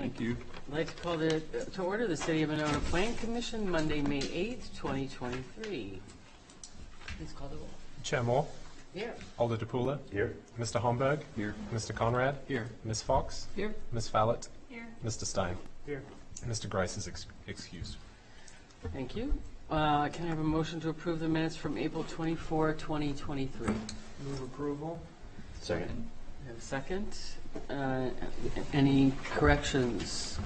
Thank you. I'd like to call to order the City of Monona Plan Commission, Monday, May 8th, 2023. Please call the roll. Chair Moore, Here. Alder DePula, Here. Mr. Homburg, Here. Mr. Conrad, Here. Ms. Fox, Here. Ms. Fallett, Here. Mr. Stein. Here. Mr. Grice is excused. Thank you. Can I have a motion to approve the minutes from April 24, 2023? Move approval. Second. I have a second. Any corrections?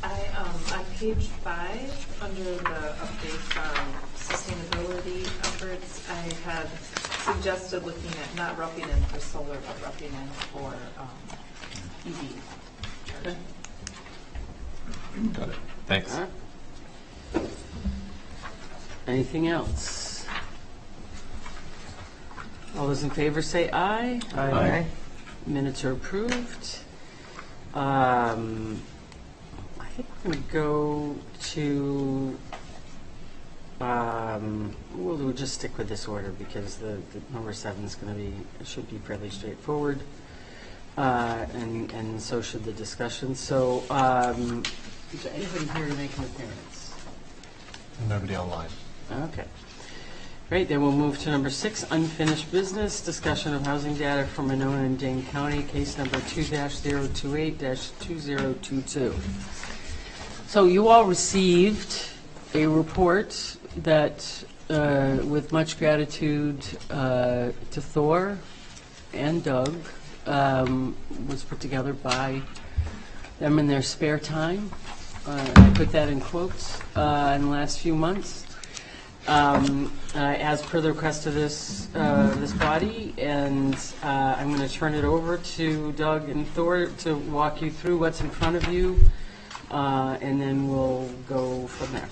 On page 5, under the updates on sustainability efforts, I had suggested looking at not roughing in for solar, but roughing in for EV charging. Got it. Thanks. All right. Anything else? All those in favor say aye. Aye. Minutes are approved. I think we're going to go to, we'll just stick with this order because the number 7 is going to be, it should be fairly straightforward. And so should the discussion. So, is there anybody here to make an appearance? Nobody online. Okay. Great, then we'll move to number 6, unfinished business, discussion of housing data for Monona and Dane County, case number 2-028-2022. So you all received a report that, with much gratitude to Thor and Doug, was put together by them in their spare time. I put that in quotes in the last few months. As per the request of this body, and I'm going to turn it over to Doug and Thor to walk you through what's in front of you, and then we'll go from there.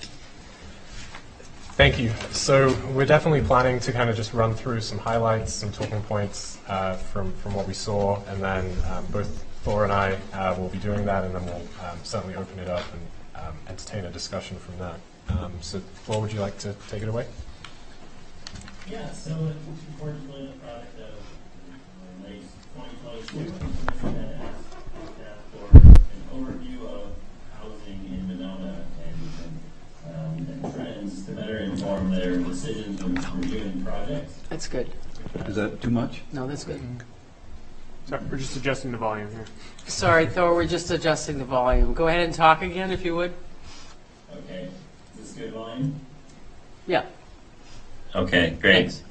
Thank you. So we're definitely planning to kind of just run through some highlights, some talking points from what we saw, and then both Thor and I will be doing that, and then we'll certainly open it up and entertain a discussion from that. So, Thor, would you like to take it away? Yeah, so unfortunately, the product of late 2022, and asked for an overview of housing in Monona and trends to better inform their decisions when reviewing projects. That's good. Is that too much? No, that's good. Sorry, we're just adjusting the volume here. Sorry, Thor, we're just adjusting the volume. Go ahead and talk again, if you would. Okay, is this good volume? Yeah. Okay, great. Thanks.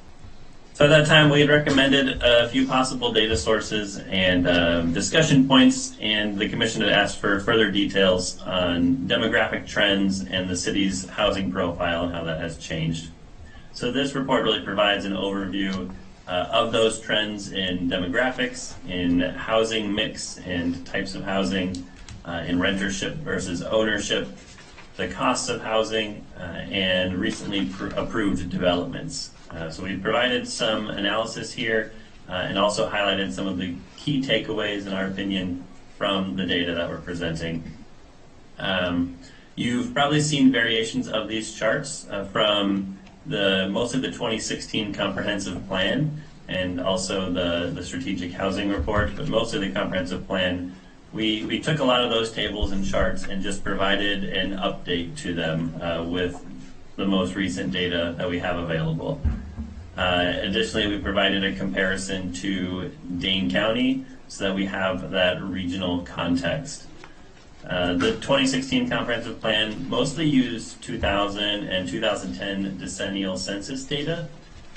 So at that time, we had recommended a few possible data sources and discussion points, and the commission had asked for further details on demographic trends and the city's housing profile and how that has changed. So this report really provides an overview of those trends in demographics, in housing mix and types of housing, in rentership versus ownership, the costs of housing, and recently approved developments. So we've provided some analysis here and also highlighted some of the key takeaways, in our opinion, from the data that we're presenting. You've probably seen variations of these charts from mostly the 2016 comprehensive plan and also the strategic housing report, but mostly the comprehensive plan. We took a lot of those tables and charts and just provided an update to them with the most recent data that we have available. Additionally, we provided a comparison to Dane County so that we have that regional context. The 2016 comprehensive plan mostly used 2000 and 2010 decennial census data.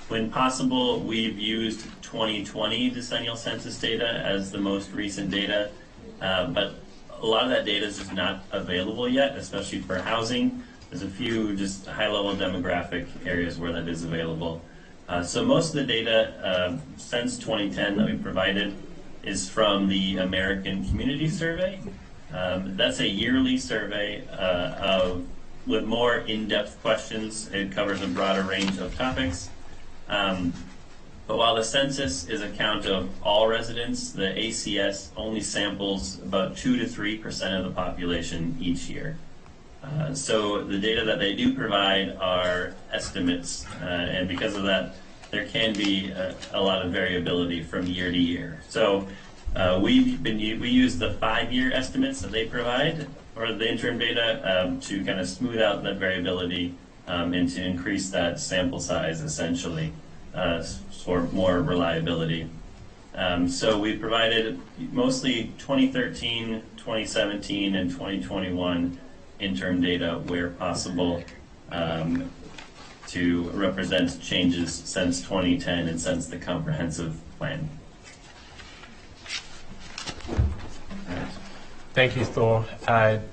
When possible, we've used 2020 decennial census data as the most recent data. But a lot of that data is just not available yet, especially for housing. There's a few just high-level demographic areas where that is available. So most of the data since 2010 that we provided is from the American Community Survey. That's a yearly survey with more in-depth questions. It covers a broader range of topics. But while the census is a count of all residents, the ACS only samples about 2 to 3% of the population each year. So the data that they do provide are estimates, and because of that, there can be a lot of variability from year to year. So We use the 5-year estimates that they provide or the interim data to kind of smooth out that variability and to increase that sample size essentially for more reliability. So we provided mostly 2013, 2017, and 2021 interim data where possible to represent changes since 2010 and since the comprehensive plan. Thank you, Thor.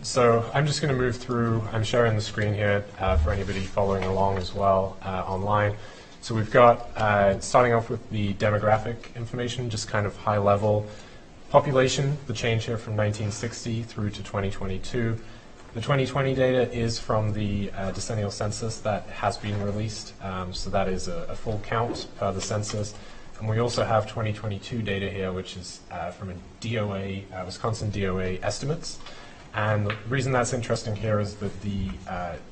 So I'm just going to move through. I'm sharing the screen here for anybody following along as well online. So we've got, starting off with the demographic information, just kind of high level. Population, the change here from 1960 through to 2022. The 2020 data is from the decennial census that has been released. So that is a full count per the census. And we also have 2022 data here, which is from a DOA, Wisconsin DOA estimates. And the reason that's interesting here is that the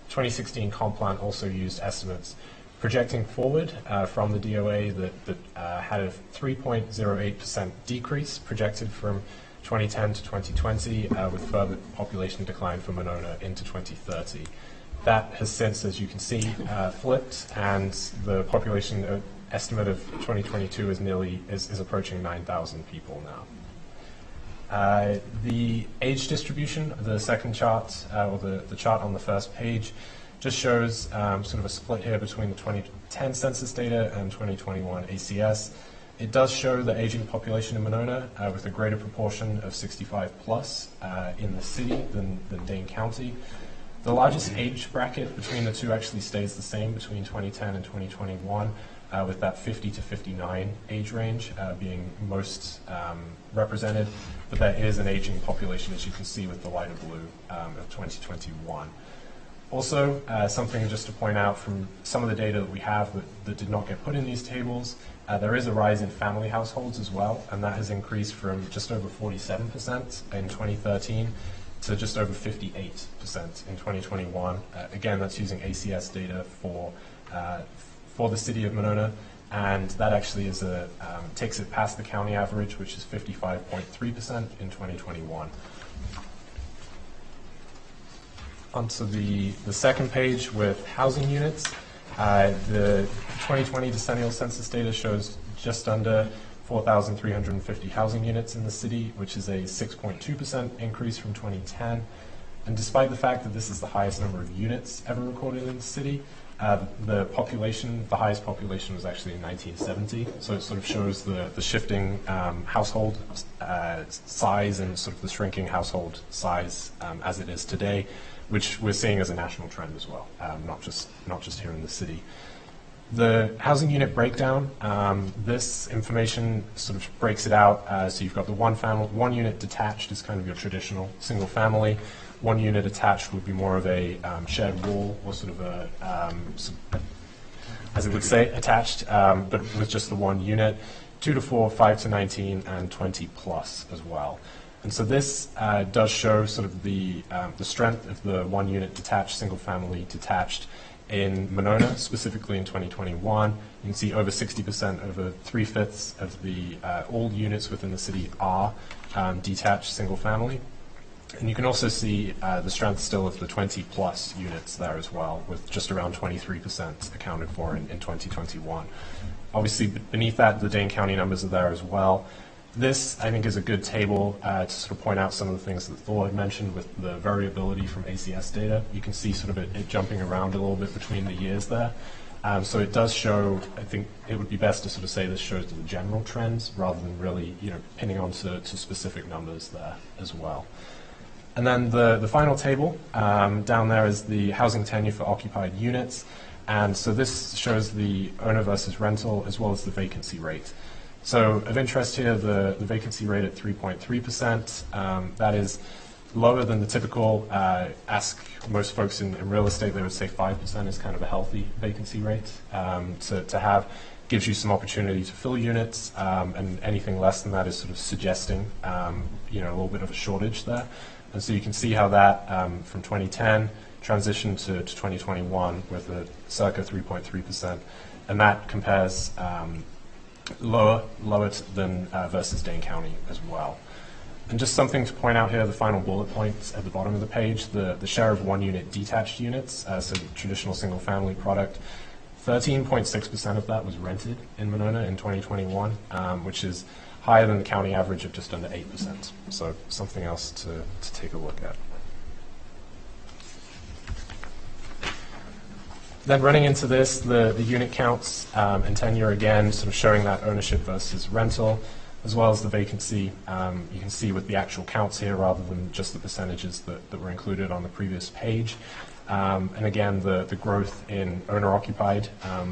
2016 comp plan also used estimates projecting forward from the DOA that had a 3.08% decrease projected from 2010 to 2020 with further population decline for Monona into 2030. That has since, as you can see, flipped, and the population estimate of 2022 is approaching 9,000 people now. The age distribution, the second chart, or the chart on the first page, just shows sort of a split here between the 2010 census data and 2021 ACS. It does show the aging population in Monona with a greater proportion of 65 plus in the city than Dane County. The largest age bracket between the two actually stays the same between 2010 and 2021, with that 50 to 59 age range being most represented, but there is an aging population, as you can see with the lighter blue of 2021. Also, something just to point out from some of the data that we have that did not get put in these tables, there is a rise in family households as well, and that has increased from just over 47% in 2013 to just over 58% in 2021. Again, that's using ACS data for the city of Monona, and that actually is takes it past the county average, which is 55.3% in 2021. Onto the second page with housing units. The 2020 decennial census data shows just under 4,350 housing units in the city, which is a 6.2% increase from 2010. And despite the fact that this is the highest number of units ever recorded in the city, the highest population was actually in 1970. So it sort of shows the shifting household size and sort of the shrinking household size as it is today, which we're seeing as a national trend as well, not just here in the city. The housing unit breakdown, this information sort of breaks it out. So you've got the one unit detached is kind of your traditional single family. One unit attached would be more of a shared wall, or sort of a, as it would say, attached, but with just the one unit. 2 to 4, 5 to 19, and 20 plus as well. And so this does show sort of the strength of the one unit detached, single family detached in Monona, specifically in 2021. You can see over 60%, over 3/5 of the all units within the city are detached single family. And you can also see the strength still of the 20 plus units there as well, with just around 23% accounted for in 2021. Obviously, beneath that, the Dane County numbers are there as well. This, I think, is a good table to sort of point out some of the things that Thor had mentioned with the variability from ACS data. You can see sort of it jumping around a little bit between the years there. So it does show, I think it would be best to sort of say this shows the general trends rather than really, pinning on to specific numbers there as well. And then the final table down there is the housing tenure for occupied units. And so this shows the owner versus rental as well as the vacancy rate. So of interest here, the vacancy rate at 3.3%, that is lower than the typical, ask most folks in real estate, they would say 5% is kind of a healthy vacancy rate to have. Gives you some opportunity to fill units, and anything less than that is sort of suggesting, a little bit of a shortage there. And so you can see how that from 2010 transitioned to 2021 with a circa 3.3%, and that compares lower than versus Dane County as well. And just something to point out here, the final bullet points at the bottom of the page, the share of one-unit detached units, so the traditional single-family product, 13.6% of that was rented in Monona in 2021, which is higher than the county average of just under 8%. So something else to take a look at. Then running into this, the unit counts and tenure again, sort of showing that ownership versus rental, as well as the vacancy. You can see with the actual counts here rather than just the percentages that were included on the previous page. And again, the growth in owner-occupied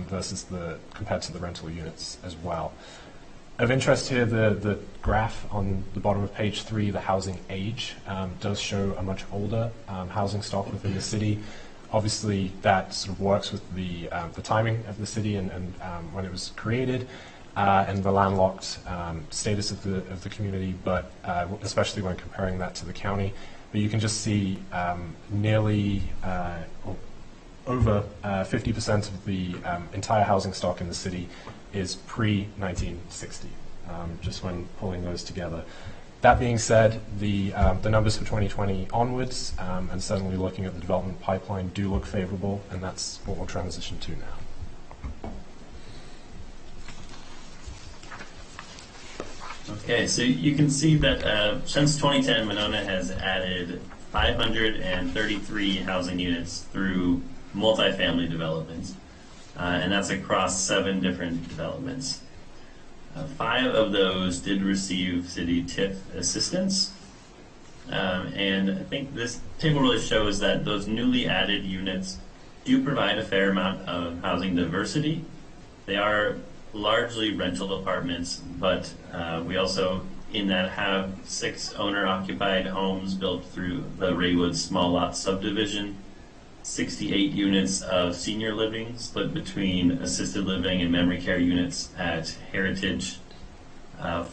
versus compared to the rental units as well. Of interest here, the graph on the bottom of page 3, the housing age, does show a much older housing stock within the city. Obviously, that sort of works with the timing of the city and when it was created, and the landlocked status of the community, but especially when comparing that to the county. But you can just see nearly over 50% of the entire housing stock in the city is pre-1960, just when pulling those together. That being said, the numbers for 2020 onwards, and certainly looking at the development pipeline, do look favorable, and that's what we'll transition to now. Okay, so you can see that since 2010, Monona has added 533 housing units through multifamily developments, and that's across 7 different developments. 5 of those did receive city TIF assistance, and I think this table really shows that those newly added units do provide a fair amount of housing diversity. They are largely rental apartments, but we also in that have 6 owner-occupied homes built through the Raywood small lot subdivision, 68 units of senior living split between assisted living and memory care units at Heritage,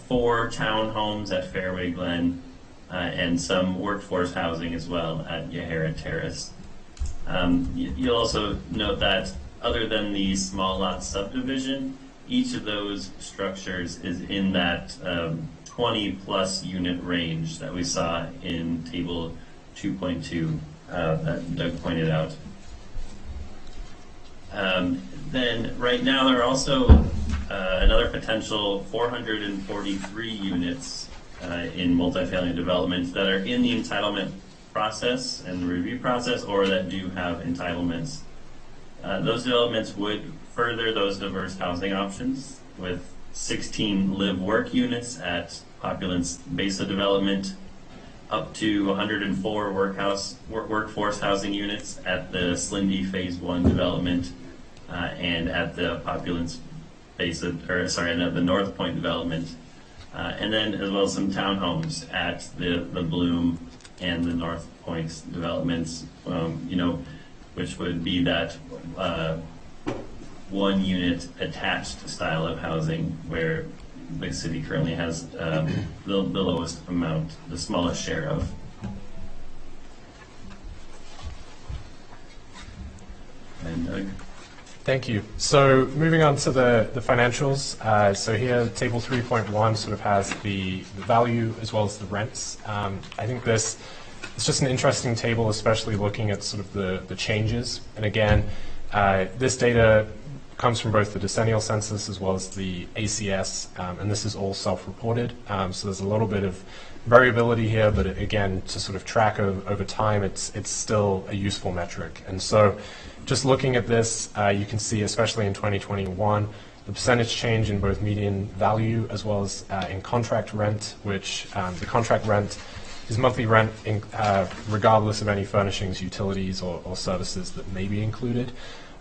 4 townhomes at Fairway Glen, and some workforce housing as well at Yahara Terrace. You'll also note that other than the small lot subdivision, each of those structures is in that 20 plus unit range that we saw in table 2.2 that Doug pointed out. Then right now there are also another potential 443 units in multifamily developments that are in the entitlement process and the review process, or that do have entitlements. Those developments would further those diverse housing options with 16 live-work units at Populance Besa Development, up to 104 workforce housing units at the Slindy Phase 1 development, and at the Populance Besa, and at the North Point development, and then as well as some townhomes at the Bloom and the North Point developments, which would be that 1 unit attached style of housing where the city currently has the lowest amount, the smallest share of. And Doug. Thank you. So moving on to the financials. So here, table 3.1 sort of has the value as well as the rents. I think it's just an interesting table, especially looking at sort of the changes. And again, this data comes from both the decennial census as well as the ACS, and this is all self-reported. So there's a little bit of variability here, but again, to sort of track over time, it's still a useful metric. And so just looking at this, you can see, especially in 2021, the percentage change in both median value as well as in contract rent, which the contract rent is monthly rent regardless of any furnishings, utilities, or services that may be included.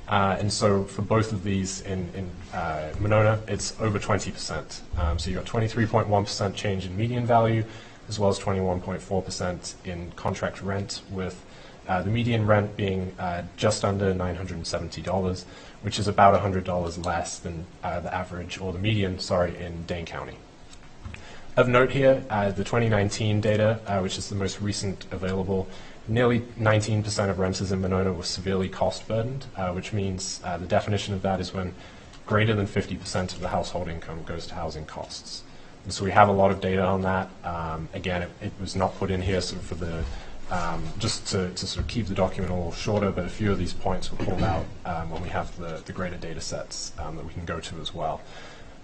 And so for both of these in Monona, it's over 20%. So you've got 23.1% change in median value, as well as 21.4% in contract rent, with the median rent being just under $970, which is about $100 less than the average, or the median, in Dane County. Of note here, the 2019 data, which is the most recent available, nearly 19% of renters in Monona were severely cost burdened, which means the definition of that is when greater than 50% of the household income goes to housing costs. And so we have a lot of data on that. Again, it was not put in here sort of for the just to sort of keep the document a little shorter, but a few of these points were pulled out when we have the greater data sets that we can go to as well.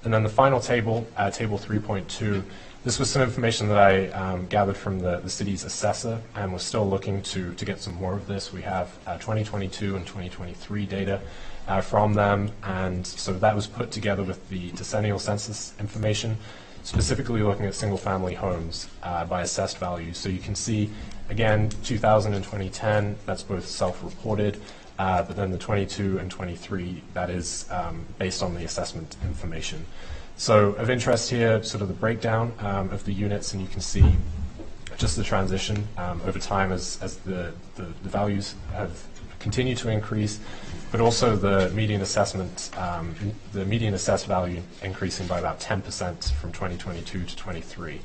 And then the final table, table 3.2, this was some information that I gathered from the city's assessor, and we're still looking to get some more of this. We have 2022 and 2023 data from them, and so that was put together with the decennial census information, specifically looking at single-family homes by assessed value. So you can see, again, 2000 and 2010, that's both self-reported, but then the 22 and 23, that is based on the assessment information. So of interest here, sort of the breakdown of the units, and you can see just the transition over time as the values have continued to increase, but also the median assessment, the median assessed value increasing by about 10% from 2022 to 23.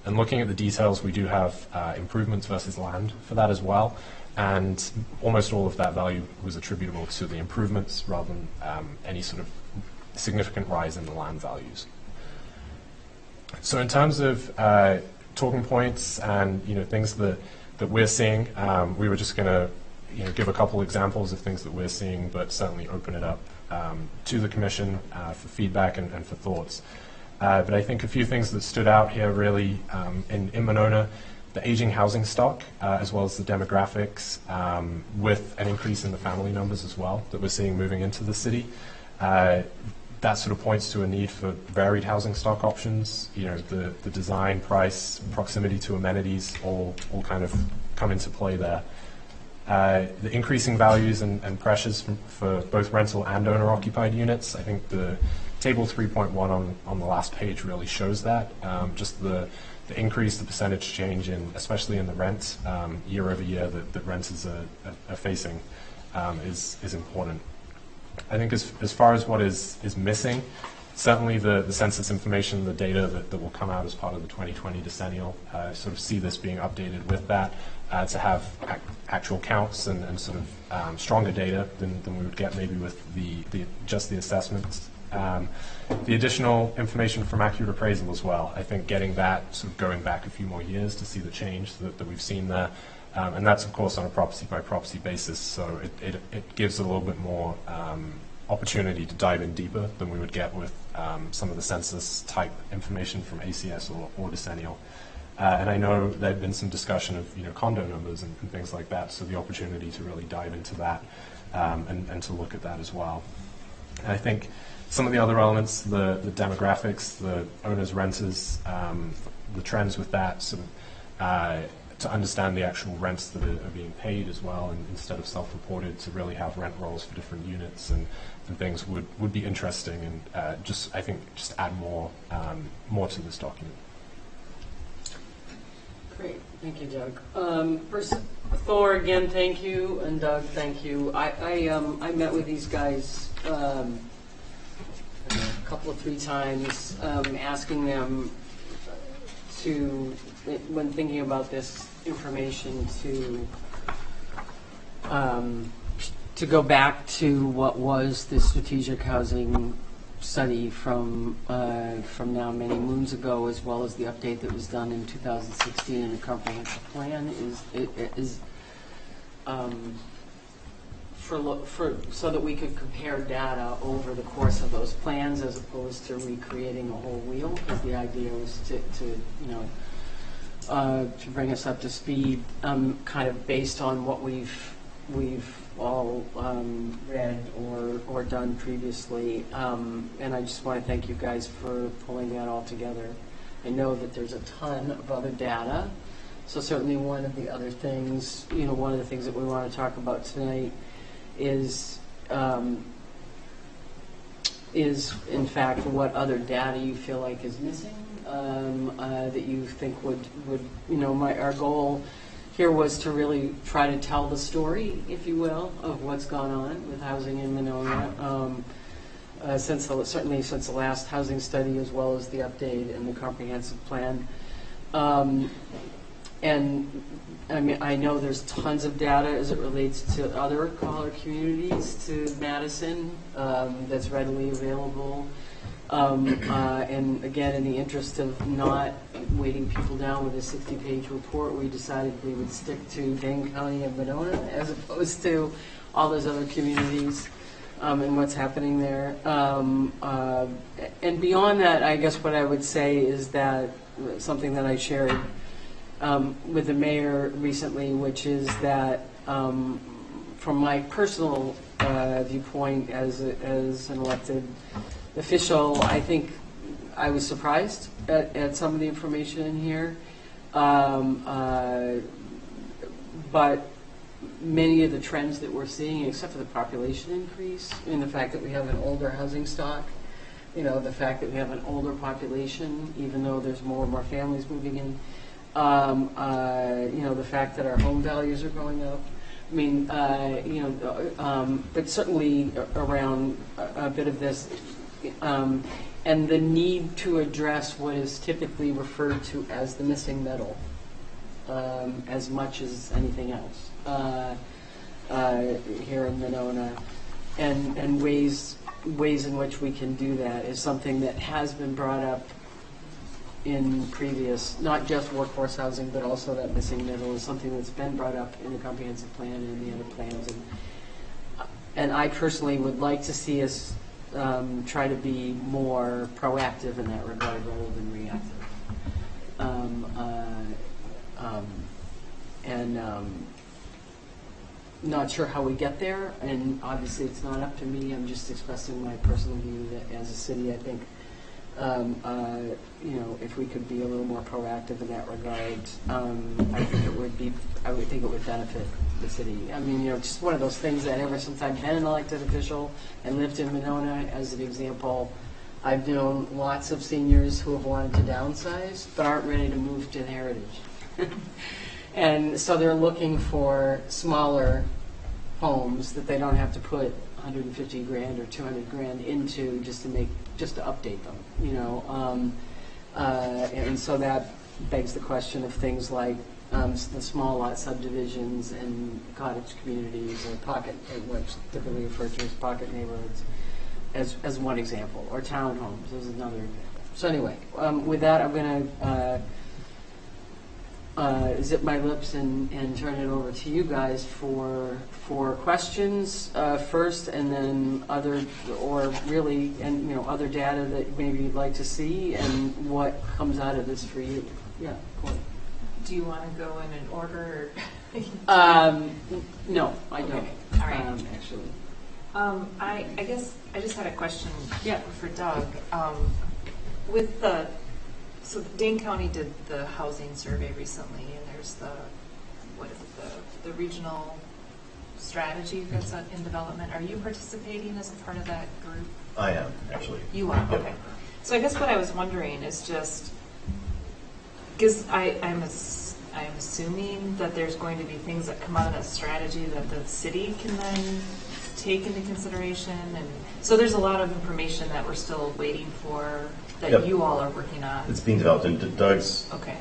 And looking at the details, we do have improvements versus land for that as well. And almost all of that value was attributable to the improvements rather than any sort of significant rise in the land values. So in terms of talking points and things that we're seeing, we were just going to give a couple examples of things that we're seeing, but certainly open it up to the Commission for feedback and for thoughts. But I think a few things that stood out here really in Monona, the aging housing stock, as well as the demographics, with an increase in the family numbers as well that we're seeing moving into the city. That sort of points to a need for varied housing stock options. The design, price, proximity to amenities all kind of come into play there. The increasing values and pressures for both rental and owner-occupied units. I think the table 3.1 on the last page really shows that. Just the increase, the percentage change especially in the rent year over year that renters are facing is important. I think as far as what is missing, certainly the census information, the data that will come out as part of the 2020 decennial, sort of see this being updated with that to have actual counts and sort of stronger data than we would get maybe with just the assessments. The additional information from accurate appraisal as well. I think getting that sort of going back a few more years to see the change that we've seen there. And that's, of course, on a property-by-property basis, so it gives a little bit more opportunity to dive in deeper than we would get with some of the census-type information from ACS or decennial. And I know there had been some discussion of condo numbers and things like that, so the opportunity to really dive into that and to look at that as well. And I think some of the other elements, the demographics, the owners, renters, the trends with that, sort of to understand the actual rents that are being paid as well, and instead of self-reported, to really have rent rolls for different units and things would be interesting, and I think just add more to this document. Great, thank you, Doug. First, Thor, again, thank you, and Doug, thank you. I met with these guys a couple of 3 times, asking them to, when thinking about this information, to go back to what was the strategic housing study from now many moons ago, as well as the update that was done in 2016 in the comprehensive plan, so that we could compare data over the course of those plans, as opposed to recreating a whole wheel. Because the idea was to bring us up to speed, kind of based on what we've all read or done previously. And I just want to thank you guys for pulling that all together. I know that there's a ton of other data, so certainly one of the other things, one of the things that we want to talk about tonight is in fact what other data you feel like is missing, that you think would our goal here was to really try to tell the story, if you will, of what's gone on with housing in Monona, certainly since the last housing study, as well as the update and the comprehensive plan. And I mean, I know there's tons of data as it relates to other collar communities to Madison that's readily available. And again, in the interest of not weighting people down with a 60-page report, we decided we would stick to Dane County and Monona as opposed to all those other communities and what's happening there. And beyond that, I guess what I would say is that something that I shared with the mayor recently, which is that from my personal viewpoint as an elected official, I think I was surprised at some of the information in here. But many of the trends that we're seeing, except for the population increase, and the fact that we have an older housing stock, the fact that we have an older population, even though there's more and more families moving in, the fact that our home values are going up. I mean, but certainly around a bit of this, and the need to address what is typically referred to as the missing middle, as much as anything else here in Monona, and ways in which we can do that is something that has been brought up in previous, not just workforce housing, but also that missing middle is something that's been brought up in the comprehensive plan and in the other plans. And I personally would like to see us try to be more proactive in that regard rather than reactive. Not sure how we get there, and obviously it's not up to me. I'm just expressing my personal view that as a city, I think if we could be a little more proactive in that regard, I think it would benefit the city. I mean, just one of those things that ever since I've been an elected official and lived in Monona, as an example, I've known lots of seniors who have wanted to downsize but aren't ready to move to Heritage. And so they're looking for smaller homes that they don't have to put 150 grand or 200 grand into just to update them, and so that begs the question of things like the small lot subdivisions and cottage communities or what's typically referred to as pocket neighborhoods, as one example, or townhomes as another example. So anyway, with that, I'm going to zip my lips and turn it over to you guys for questions first, and then other data that maybe you'd like to see, and what comes out of this for you. Yeah, cool. Do you want to go in an order? No, I don't. Okay. All right. Actually. I guess I just had a question Yeah. for Doug. So Dane County did the housing survey recently, and there's the regional strategy that's in development. Are you participating as a part of that group? I am, actually. You are? Yep. Okay. So I guess what I was wondering is just, because I'm assuming that there's going to be things that come out of that strategy that the city can then take into consideration, and so there's a lot of information that we're still waiting for that Yep. you all are working on. It's being developed, and Doug's Okay.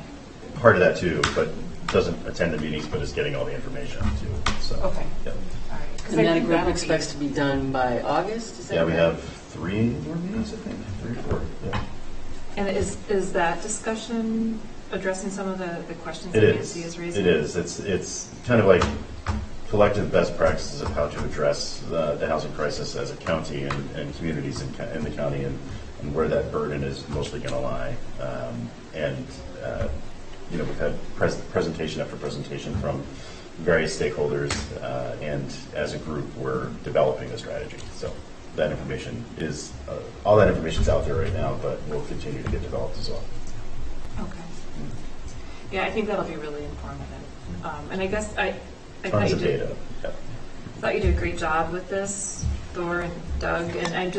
part of that too, but doesn't attend the meetings, but is getting all the information too. So, Okay. Yep. All right. 'Cause And I that think group that'll expects to be done by August? Is that Yeah, we right? have 3 more meetings, I think. 3 or 4. Yeah. And is that discussion addressing some of the questions It that is. Nancy is raising? It is. It's kind of like collective best practices of how to address the housing crisis as a county and communities in the county, and where that burden is mostly going to lie. We've had presentation after presentation from various stakeholders, and as a group, we're developing a strategy. So that information is, all that information is out there right now, but will continue to get developed as well. Okay. Yeah, I think that'll be really informative. And I guess I Tons of data. Yeah. thought you did a great job with this, Thor and Doug, and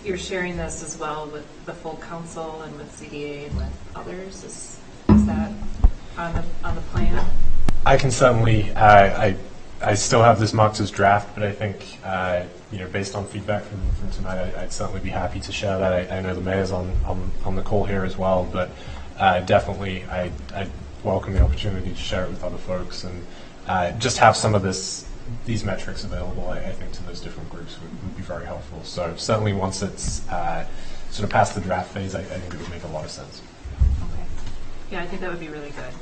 you're sharing this as well with the full council and with CDA and with others. Is that on the plan? I can certainly, I still have this marked as draft, but I think, based on feedback from tonight, I'd certainly be happy to share that. I know the mayor's on the call here as well, but definitely, welcome the opportunity to share it with other folks and just have some of these metrics available, I think, to those different groups would be very helpful. So certainly once it's sort of past the draft phase, I think it would make a lot of sense. Okay. Yeah, I think that would be really good.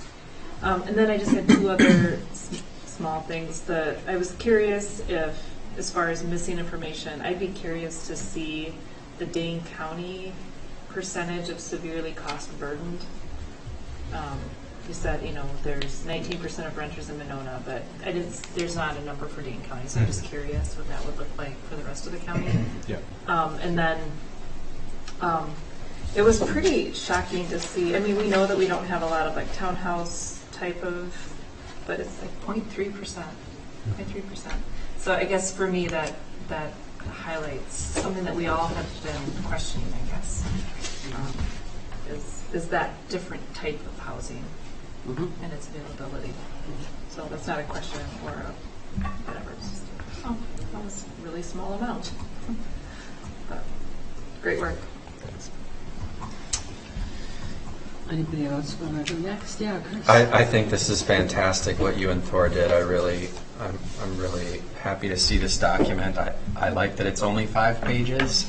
And then I just had two other small things. I was curious if, as far as missing information, I'd be curious to see the Dane County percentage of severely cost burdened. You said, there's 19% of renters in Monona, but there's not a number for Dane County, so I'm just curious what that would look like for the rest of the county. Yeah. And then it was pretty shocking to see. I mean, we know that we don't have a lot of like townhouse type of, but it's like 0.3%. 0.3%. So I guess for me that highlights something that we all have been questioning, I guess, is that different type of housing and its availability. So that's not a question or whatever. It's just, that was a really small amount. But great work. Anybody else want to go next? Yeah, Chris. I think this is fantastic what you and Thor did. I'm really happy to see this document. I like that it's only 5 pages.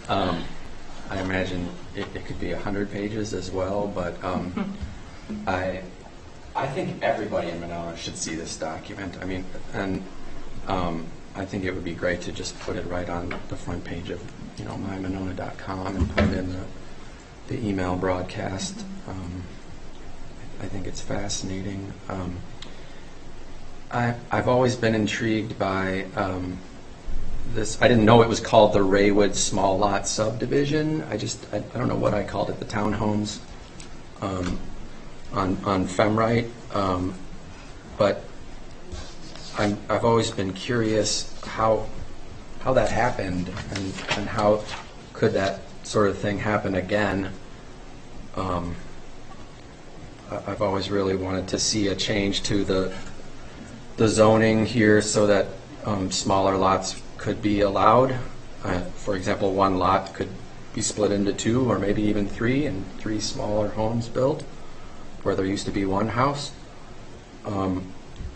I imagine it could be 100 pages as well, but I think everybody in Monona should see this document. I mean, and I think it would be great to just put it right on the front page of mymonona.com and put it in the email broadcast. I think it's fascinating. I've always been intrigued by this. I didn't know it was called the Raywood Small Lot Subdivision. I don't know what I called it, the townhomes on Femrite. But I've always been curious how that happened and how could that sort of thing happen again. I've always really wanted to see a change to the zoning here so that smaller lots could be allowed. For example, one lot could be split into 2 or maybe even 3 and 3 smaller homes built where there used to be one house.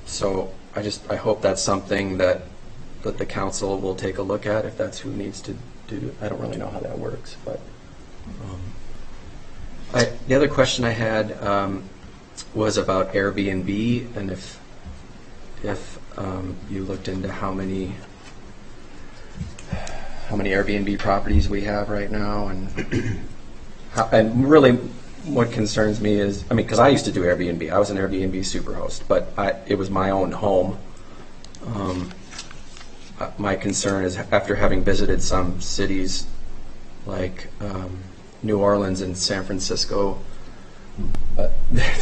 So I hope that's something that the council will take a look at if that's who needs to do. I don't really know how that works, but the other question I had was about Airbnb and if you looked into how many Airbnb properties we have right now, and really what concerns me is, because I used to do Airbnb. I was an Airbnb superhost, but it was my own home. My concern is after having visited some cities like New Orleans and San Francisco,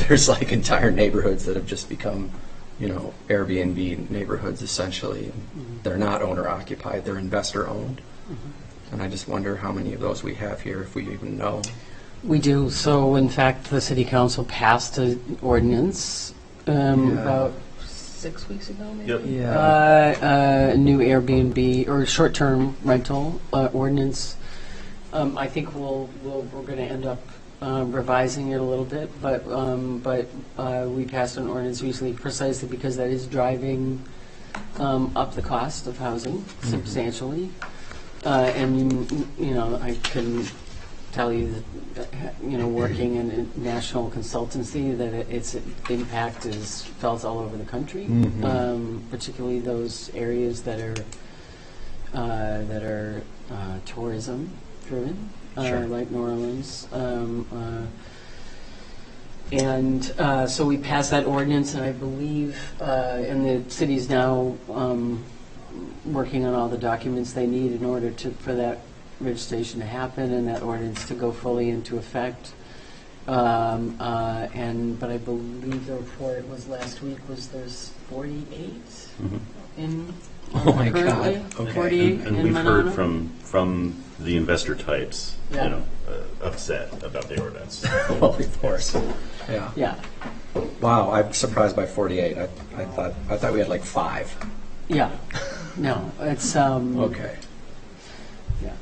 there's like entire neighborhoods that have just become Airbnb neighborhoods essentially. They're not owner occupied, they're investor owned. And I just wonder how many of those we have here, if we even know. We do. So in fact, the city council passed an ordinance about 6 weeks ago, maybe? Yep. A new Airbnb or short-term rental ordinance. I think we're going to end up revising it a little bit, but we passed an ordinance recently precisely because that is driving up the cost of housing substantially. And I can tell you that working in a national consultancy that its impact is felt all over the country, particularly those areas that are tourism driven. Sure. Like New Orleans. So we passed that ordinance, and I believe, and the city's now working on all the documents they need in order for that registration to happen and that ordinance to go fully into effect. But I believe the report was last week there's 48 in Oh my currently, God. Okay. 48 And in we've Monona. heard from the investor types, Yeah. upset about the ordinance. Well, of course. Yeah. Yeah. Wow, I'm surprised by 48. I thought we had like 5. Yeah. No, it's Okay. yeah.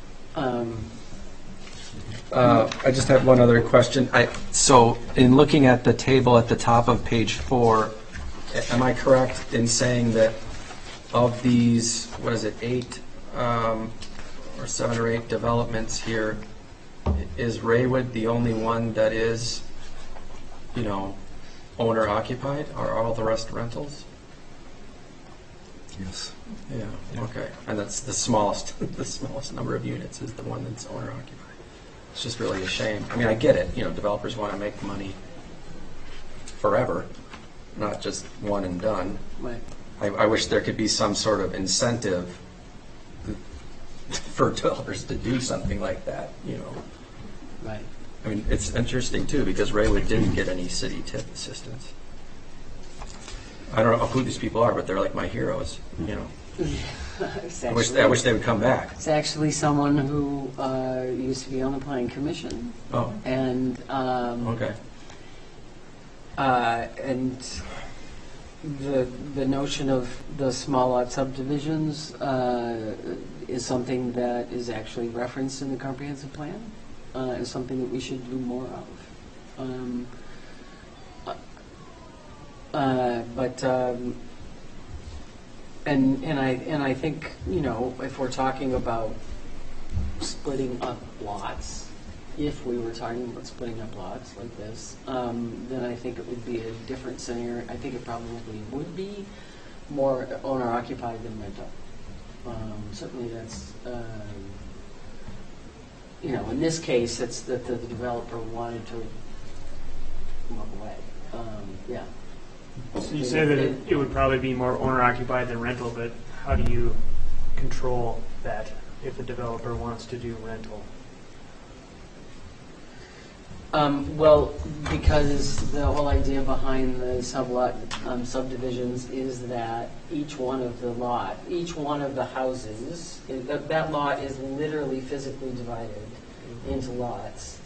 I just have one other question. So in looking at the table at the top of page 4, am I correct in saying that of these, 8, or 7 or 8 developments here, is Raywood the only one that is, owner occupied? Are all the rest rentals? Yes. Yeah, okay. And that's the smallest, the smallest number of units is the one that's owner occupied. It's just really a shame. I mean, I get it, developers want to make money forever, not just one and done. Right. I wish there could be some sort of incentive for developers to do something like that, Right. I mean, it's interesting too, because Raywood didn't get any city tip assistance. I don't know who these people are, but they're like my heroes, It's I wish they would come back. It's actually someone who used to be on the planning commission, Oh, and okay. and the notion of the small lot subdivisions is something that is actually referenced in the comprehensive plan. Is something that we should do more of. And I think, if we're talking about splitting up lots, if we were talking about splitting up lots like this, then I think it would be a different scenario. I think it probably would be more owner occupied than rental. Certainly that's, in this case, it's that the developer wanted to walk away. Yeah. So you say that it would probably be more owner-occupied than rental, but how do you control that if a developer wants to do rental? Well, because the whole idea behind the subdivisions is that each one of the houses, that lot is literally physically divided into lots,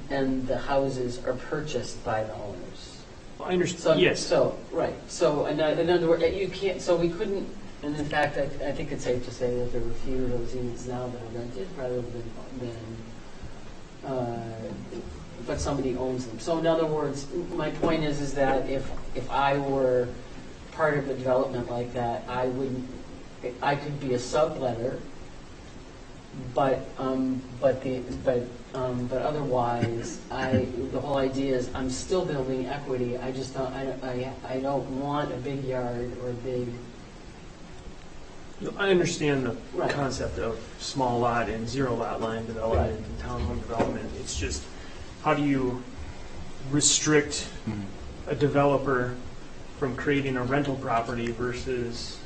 and the houses are purchased by the owners. I understand, yes. Right. So, in other words, you can't. So we couldn't. And in fact, I think it's safe to say that there are few of those units now that are rented rather than but somebody owns them. So in other words, my point is that if I were part of a development like that, I could be a subletter, but otherwise, the whole idea is I'm still building equity. I just don't. I don't want a big yard or a big. I understand the Right. concept of small lot and zero lot line development Right. and townhome development. It's just, how do you restrict a developer from creating a rental property versus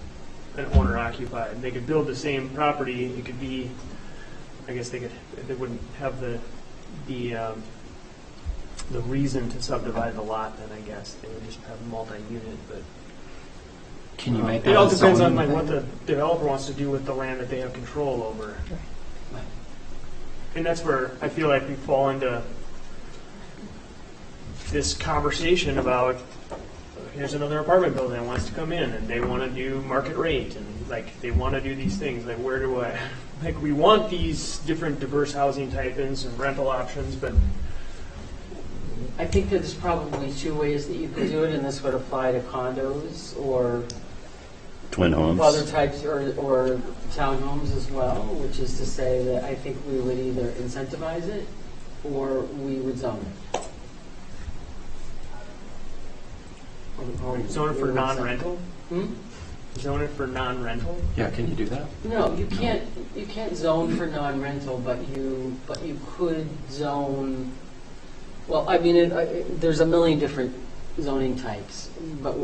an owner occupied? They could build the same property. It could be, I guess they wouldn't have the reason to subdivide the lot. Then I guess they would just have multi-unit, but. Can you make It that all a depends on zoning what thing? the developer wants to do with the land that they have control over. And that's where I feel like we fall into this conversation about, here's another apartment building that wants to come in and they want to do market rate and they want to do these things. Where do I, we want these different diverse housing types and rental options, but I think there's probably 2 ways that you could do it, and this would apply to condos or Twin homes. other types or townhomes as well, which is to say that I think we would either incentivize it or we would zone it. zone it for non-rental? Hmm? Zone it for non-rental? Yeah, can you do that? No, you can't zone for non-rental, but you could zone. Well, I mean, there's a million different zoning types,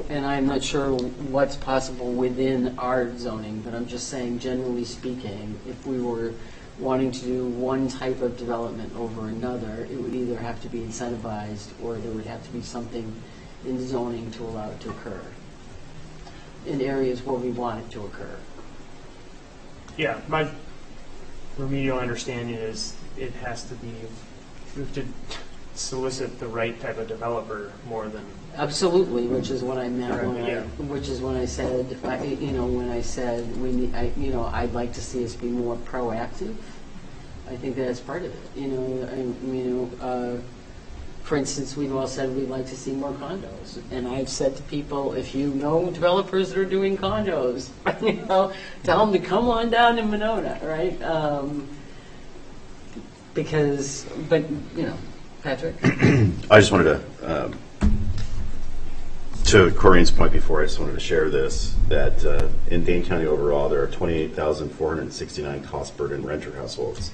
and I'm not sure what's possible within our zoning, but I'm just saying, generally speaking, if we were wanting to do one type of development over another, it would either have to be incentivized or there would have to be something in zoning to allow it to occur in areas where we want it to occur. Yeah, my remedial understanding is it has to be, we have to solicit the right type of developer more than. Absolutely, which is what I meant Yeah. which is when I said, when I said we need, I'd like to see us be more proactive. I think that's part of it. For instance, we've all said we'd like to see more condos, and I've said to people, if you know developers that are doing condos, tell them to come on down to Monona, right? Patrick. I just wanted to Corrine's point before, I just wanted to share this, that in Dane County overall, there are 28,469 cost burden renter households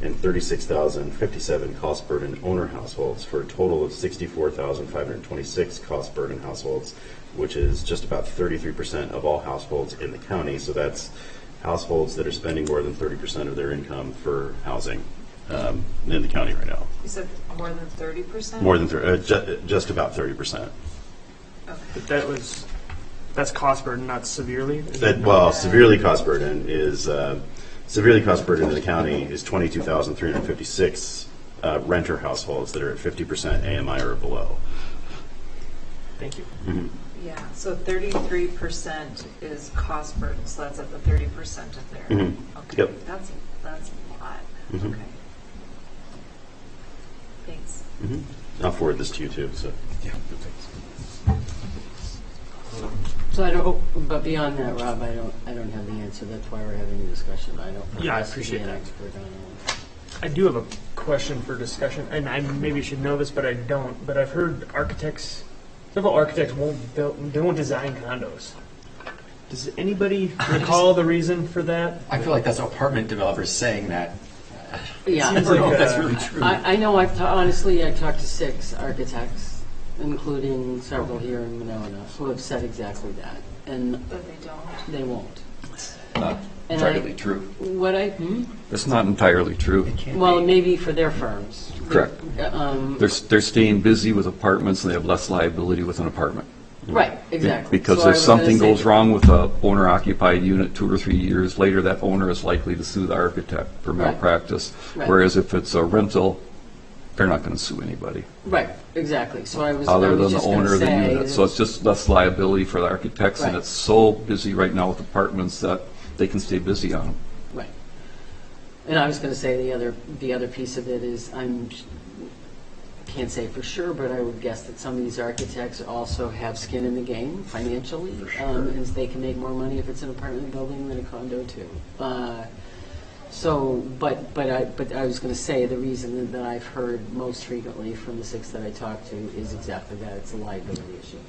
and 36,057 cost burden owner households, for a total of 64,526 cost burden households, which is just about 33% of all households in the county. So that's households that are spending more than 30% of their income for housing in the county right now. You said more than 30%? More than just about 30%. Okay. But that's cost burden, not severely? Severely cost burden is severely cost burden in the county is 22,356 renter households that are at 50% AMI or below. Thank you. Mm-hmm. Yeah, so 33% is cost burden, so that's at the 30% of their. Mm-hmm. Okay. Yep. That's a lot. Mm-hmm. Okay. Thanks. Mm-hmm. I'll forward this to you too. So. Yeah. So but beyond that, Rob, I don't have the answer. That's why we're having a discussion. I don't. Yeah, I profess to be appreciate an that. expert on it. I do have a question for discussion, and I maybe should know this, but I don't. But I've heard several architects won't design condos. Does anybody recall the reason for that? I feel like that's apartment developers saying that. Yeah, Seems I don't know like, if that's really true. I know. Honestly, I talked to 6 architects, including several here in Monona, who have said exactly that, and But they don't. they won't. Not And entirely true. What I That's not entirely true. It can't well, be. maybe for their firms. Correct. Um, They're staying busy with apartments, and they have less liability with an apartment. right. Exactly. Because So I if was gonna something say- goes wrong with a owner-occupied unit 2 or 3 years later, that owner is likely to sue the architect for Right. malpractice. Right. Whereas if it's a rental, they're not going to sue anybody Right. Exactly. So I was. other I was than the just gonna owner of the say unit. So it's just less liability for the architects, and Right. it's so busy right now with apartments that they can stay busy on them. Right. And I was going to say the other piece of it is can't say for sure, but I would guess that some of these architects also have skin in the game financially, and they can make more money if it's an apartment building than a condo too. But I was going to say the reason that I've heard most frequently from the 6 that I talked to is exactly that. It's a liability issue.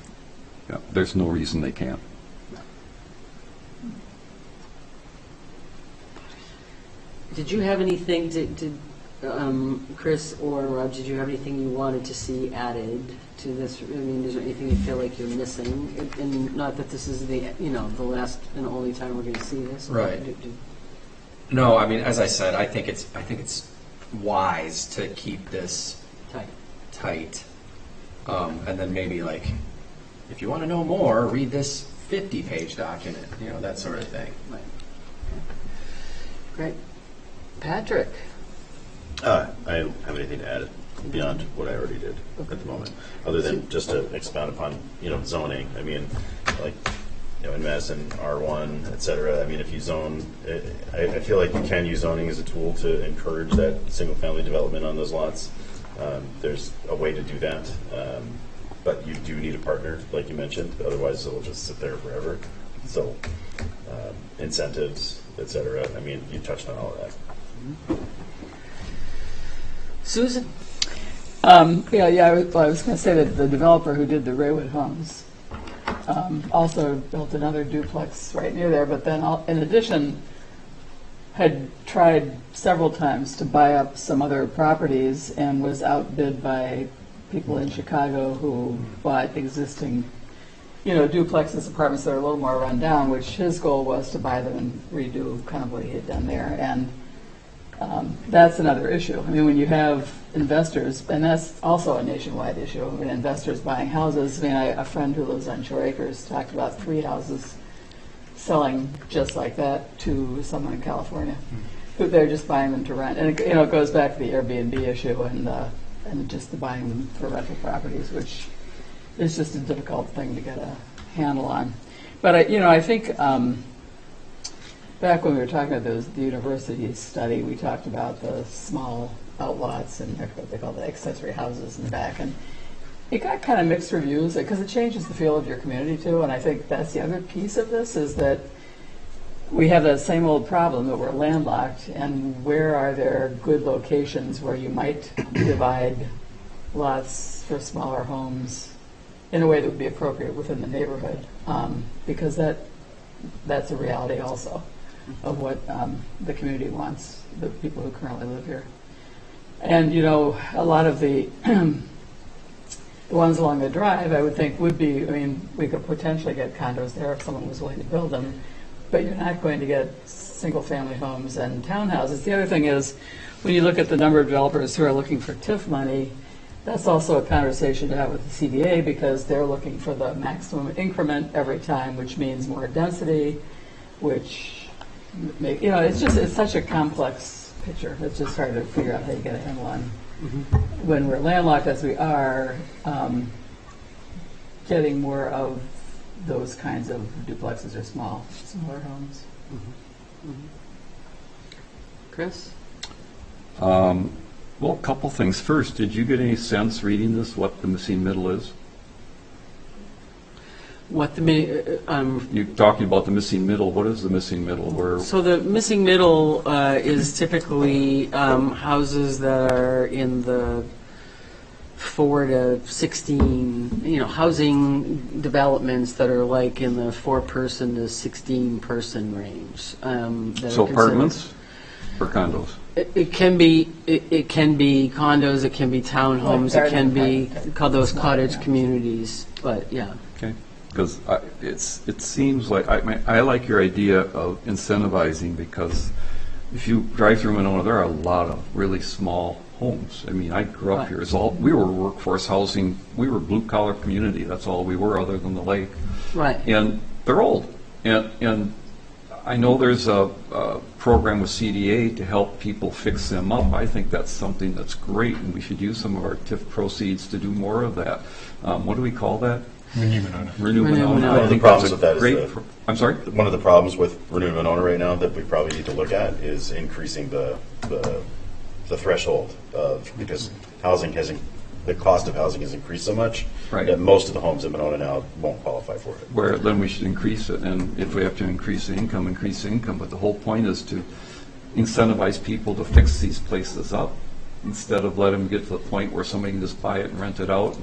Yeah, there's no reason they can't. Did you have anything Chris or Rob, did you have anything you wanted to see added to this? I mean, is there anything you feel like you're missing? And not that this is the last and only time we're going to see this. Right. No, I mean, as I said, I think it's wise to keep this tight. And then maybe if you want to know more, read this 50-page document, that sort of thing. Right. Great. Patrick. I don't have anything to add beyond what I already did at the moment, other than just to expound upon, zoning. I mean, in Madison, R1, et cetera. I mean, if you zone, I feel like you can use zoning as a tool to encourage that single-family development on those lots. There's a way to do that, but you do need a partner, like you mentioned. Otherwise, it'll just sit there forever. So, incentives, et cetera. I mean, you touched on all of that. Susan? I was going to say that the developer who did the Raywood homes also built another duplex right near there, but then in addition had tried several times to buy up some other properties and was outbid by people in Chicago who bought existing, duplexes, apartments that are a little more run down, which his goal was to buy them and redo kind of what he had done there. And that's another issue. I mean, when you have investors, and that's also a nationwide issue, when investors buying houses. I mean, a friend who lives on Shore Acres talked about 3 houses selling just like that to someone in California. Who they're just buying them to rent. And it goes back to the Airbnb issue and just the buying them for rental properties, which is just a difficult thing to get a handle on. But I think back when we were talking about the university study, we talked about the small outlots and what they call the accessory houses in the back. And it got kind of mixed reviews because it changes the feel of your community too. And I think that's the other piece of this is that we have that same old problem that we're landlocked, and where are there good locations where you might divide lots for smaller homes in a way that would be appropriate within the neighborhood, because that's a reality also of what the community wants, the people who currently live here. And, a lot of the the ones along the drive, I would think would be, we could potentially get condos there if someone was willing to build them, but you're not going to get single-family homes and townhouses. The other thing is, when you look at the number of developers who are looking for TIF money, that's also a conversation to have with the CDA because they're looking for the maximum increment every time, which means more density, which it's such a complex picture. It's just hard to figure out how you get a handle on. When we're landlocked as we are, getting more of those kinds of duplexes or smaller homes. Chris? Well, a couple things. First, did you get any sense reading this what the missing middle is? You're talking about the missing middle. What is the missing middle? So the missing middle is typically houses that are in the 4 to 16, housing developments that are like in the 4-person to 16-person range. So apartments or condos? It can be condos, it can be townhomes, it can be those cottage communities, but yeah. Okay. Because it seems like, I like your idea of incentivizing, because if you drive through Monona, there are a lot of really small homes. I grew up here. We were workforce housing. We were blue-collar community. That's all we were other than the lake. Right. And they're old. And I know there's a program with CDA to help people fix them up. I think that's something that's great, and we should use some of our TIF proceeds to do more of that. What do we call that? Renew Monona. Renew Monona. One of the problems with that is I'm sorry? one of the problems with Renew Monona right now that we probably need to look at is increasing the threshold because the cost of housing has increased so much that most of the homes in Monona now won't qualify for it. Then we should increase it, and if we have to increase the income. But the whole point is to incentivize people to fix these places up instead of let them get to the point where somebody can just buy it and rent it out,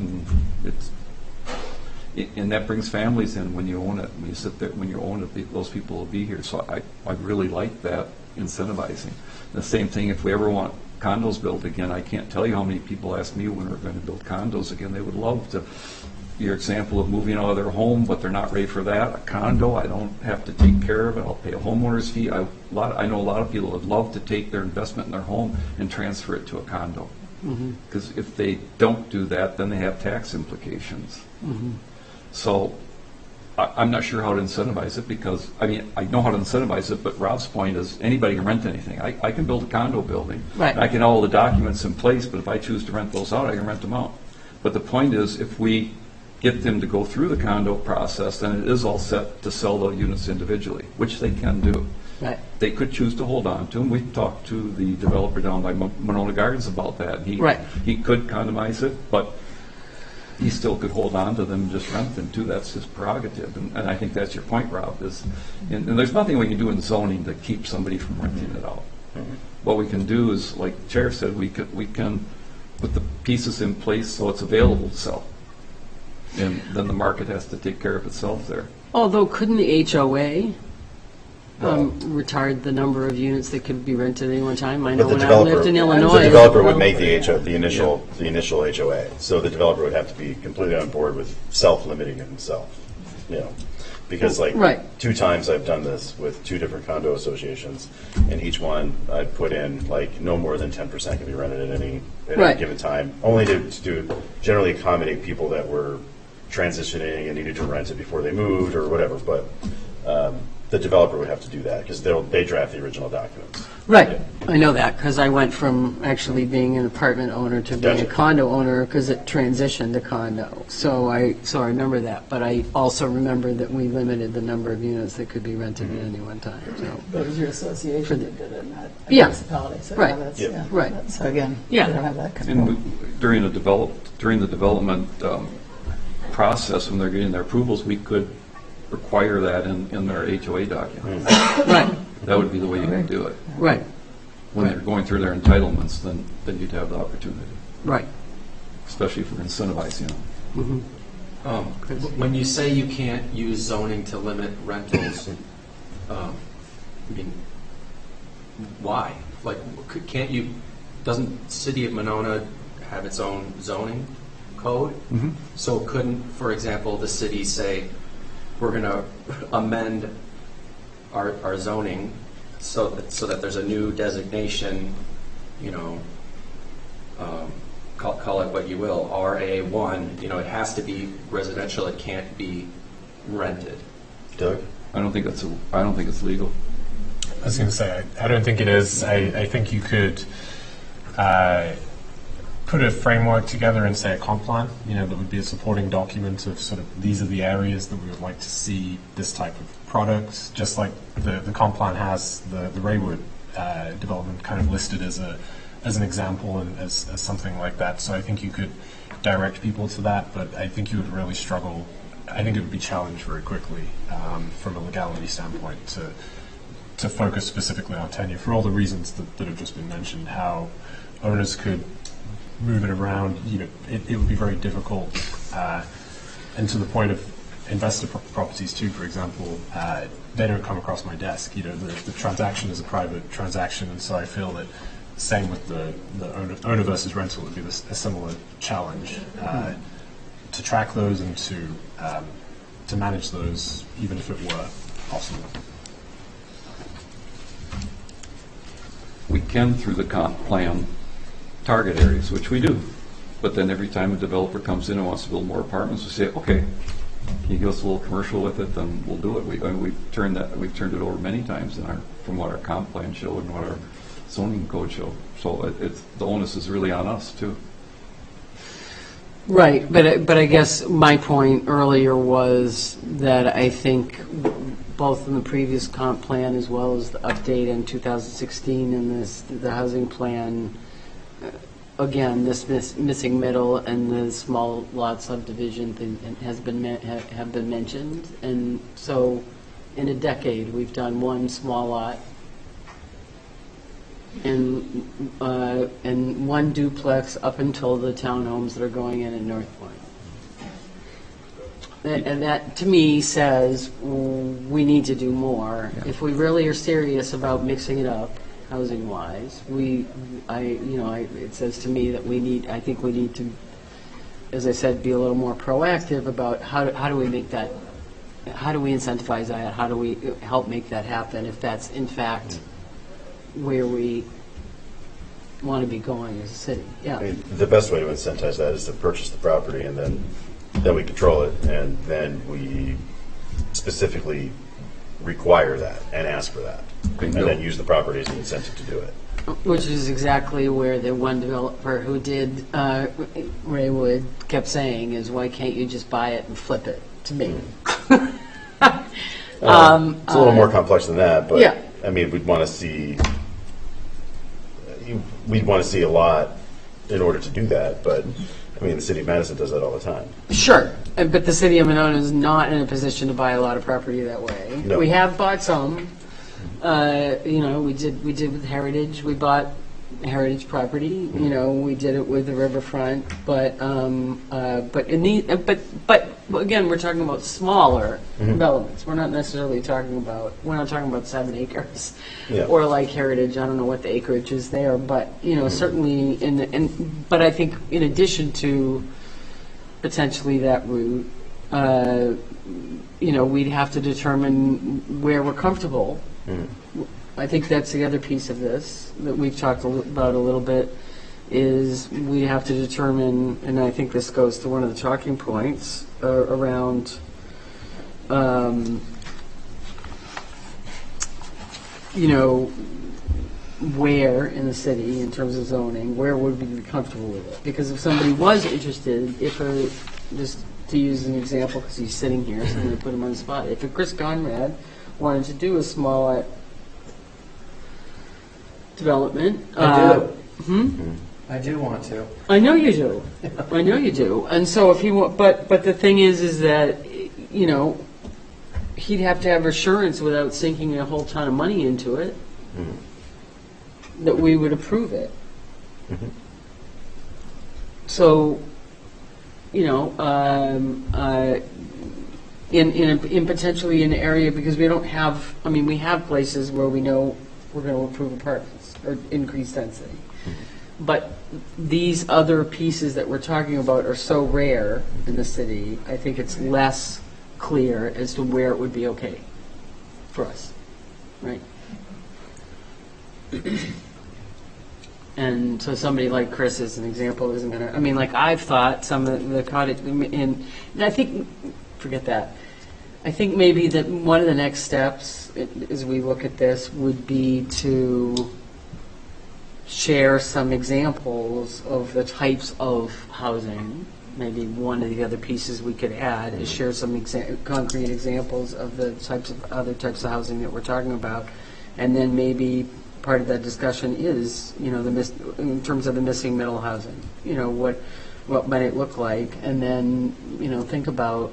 and that brings families in when you own it. When you sit there, when you own it, those people will be here. So I really like that incentivizing. The same thing if we ever want condos built again. I can't tell you how many people ask me when we're going to build condos again. They would love to. Your example of moving out of their home, but they're not ready for that. A condo, I don't have to take care of it. I'll pay a homeowner's fee. I know a lot of people would love to take their investment in their home and transfer it to a condo. Because if they don't do that, then they have tax implications. So I'm not sure how to incentivize it because, I know how to incentivize it, but Rob's point is anybody can rent anything. I can build a condo building. Right. I can have all the documents in place, but if I choose to rent those out, I can rent them out. But the point is, if we get them to go through the condo process, then it is all set to sell the units individually, which they can do. Right. They could choose to hold on to them. We talked to the developer down by Monona Gardens about that. He could condomize it, but he still could hold on to them and just rent them too. That's his prerogative. And I think that's your point, Rob, and there's nothing we can do in zoning to keep somebody from renting it out. What we can do is, like the chair said, we can put the pieces in place so it's available to sell. And then the market has to take care of itself there. Although, couldn't the HOA retard the number of units that could be rented at any one time? I know when I lived in Illinois. The developer would make the initial HOA. So the developer would have to be completely on board with self-limiting himself. Because 2 times I've done this with 2 different condo associations, and each one I'd put in no more than 10% can be rented at any given time, only to generally accommodate people that were transitioning and needed to rent it before they moved or whatever. But the developer would have to do that, because they draft the original documents. Right, I know that, because I went from actually being an apartment owner to being a Gotcha. condo owner, because it transitioned to condo. So I remember that, but I also remember that we limited the number of units that could be rented at any one time, so. But it was your association that did it, not a Yeah. municipality. So Right. that's, Yep. yeah. Right. So again, Yeah. we don't have that And control. during the development process, when they're getting their approvals, we could require that in their HOA document. Right, That would be the way you would do it. right, When they're going through their entitlements, then you'd have the opportunity, right. especially if we're incentivizing them. When you say you can't use zoning to limit rentals, I mean, why? Like, can't you, doesn't City of Monona have its own zoning code? So couldn't, for example, the city say, we're going to amend our zoning so that there's a new designation, you know, call it what you will, RA1, you know, it has to be residential, it can't be rented. Doug? I don't think it's legal. I was going to say, I don't think it is. I think you could put a framework together and say a comp plan, you know, that would be a supporting document of sort of these are the areas that we would like to see this type of product, just like the comp plan has the Raywood development kind of listed as an example and as something like that. So I think you could direct people to that, but I think you would really struggle. I think it would be challenged very quickly from a legality standpoint to focus specifically on tenure for all the reasons that have just been mentioned, how owners could move it around, you know, it would be very difficult. And to the point of investor properties too, for example, they don't come across my desk. You know, the transaction is a private transaction, and so I feel that same with the owner versus rental would be a similar challenge to track those and to manage those, even if it were possible. We can, through the comp plan, target areas, which we do. But then every time a developer comes in and wants to build more apartments, we say, okay, can you give us a little commercial with it, then we'll do it. We've turned it over many times from what our comp plan showed and what our zoning code showed. So the onus is really on us too. Right, but I guess my point earlier was that I think both in the previous comp plan as well as the update in 2016 and the housing plan, again, this missing middle and the small lot subdivision thing have been mentioned, and so in a decade we've done one small lot and one duplex up until the townhomes that are going in North Point. And that, to me, says we need to do more. Yeah. If we really are serious about mixing it up, housing-wise, it says to me that I think we need to, as I said, be a little more proactive about how do we make that, how do we incentivize that, how do we help make that happen if that's in fact where we want to be going as a city. Yeah. I mean, the best way to incentivize that is to purchase the property, and then we control it, and then we specifically require that and ask for that, and then use the property as an incentive to do it. Which is exactly where the one developer who did Raywood kept saying is, why can't you just buy it and flip it to me? It's a little more complex than that, but yeah. I mean, we'd want to see a lot in order to do that, but I mean, the city of Madison does that all the time. Sure, but the city of Monona is not in a position to buy a lot of property that way. No. We have bought some. We did with Heritage. We bought Heritage property. You know, we did it with the riverfront. But again, we're talking about smaller developments. We're not necessarily talking about 7 acres Yeah. or like Heritage. I don't know what the acreage is there, but certainly but I think in addition to potentially that route, we'd have to determine where we're comfortable. I think that's the other piece of this that we've talked about a little bit, is we have to determine, and I think this goes to one of the talking points around you know, where in the city, in terms of zoning, where would we be comfortable with it? Because if somebody was interested, just to use an example, because he's sitting here, so I'm going to put him on the spot. If a Chris Conrad wanted to do a small development. I do. Hmm? I do want to. I know you do. I know you do. And so if he but the thing is that, you know, he'd have to have assurance without sinking a whole ton of money into it that we would approve it. So, you know, in potentially an area, because we don't have, I mean, we have places where we know we're going to approve apartments or increase density. But these other pieces that we're talking about are so rare in the city, I think it's less clear as to where it would be okay for us, right? And so somebody like Chris, as an example, isn't going to, I mean, like I've thought some of the cottage, and I think, forget that. I think maybe that one of the next steps as we look at this would be to share some examples of the types of housing. Maybe one of the other pieces we could add is share some concrete examples of the other types of housing that we're talking about. And then maybe part of that discussion is, you know, in terms of the missing middle housing, you know, what might it look like? And then, you know, think about,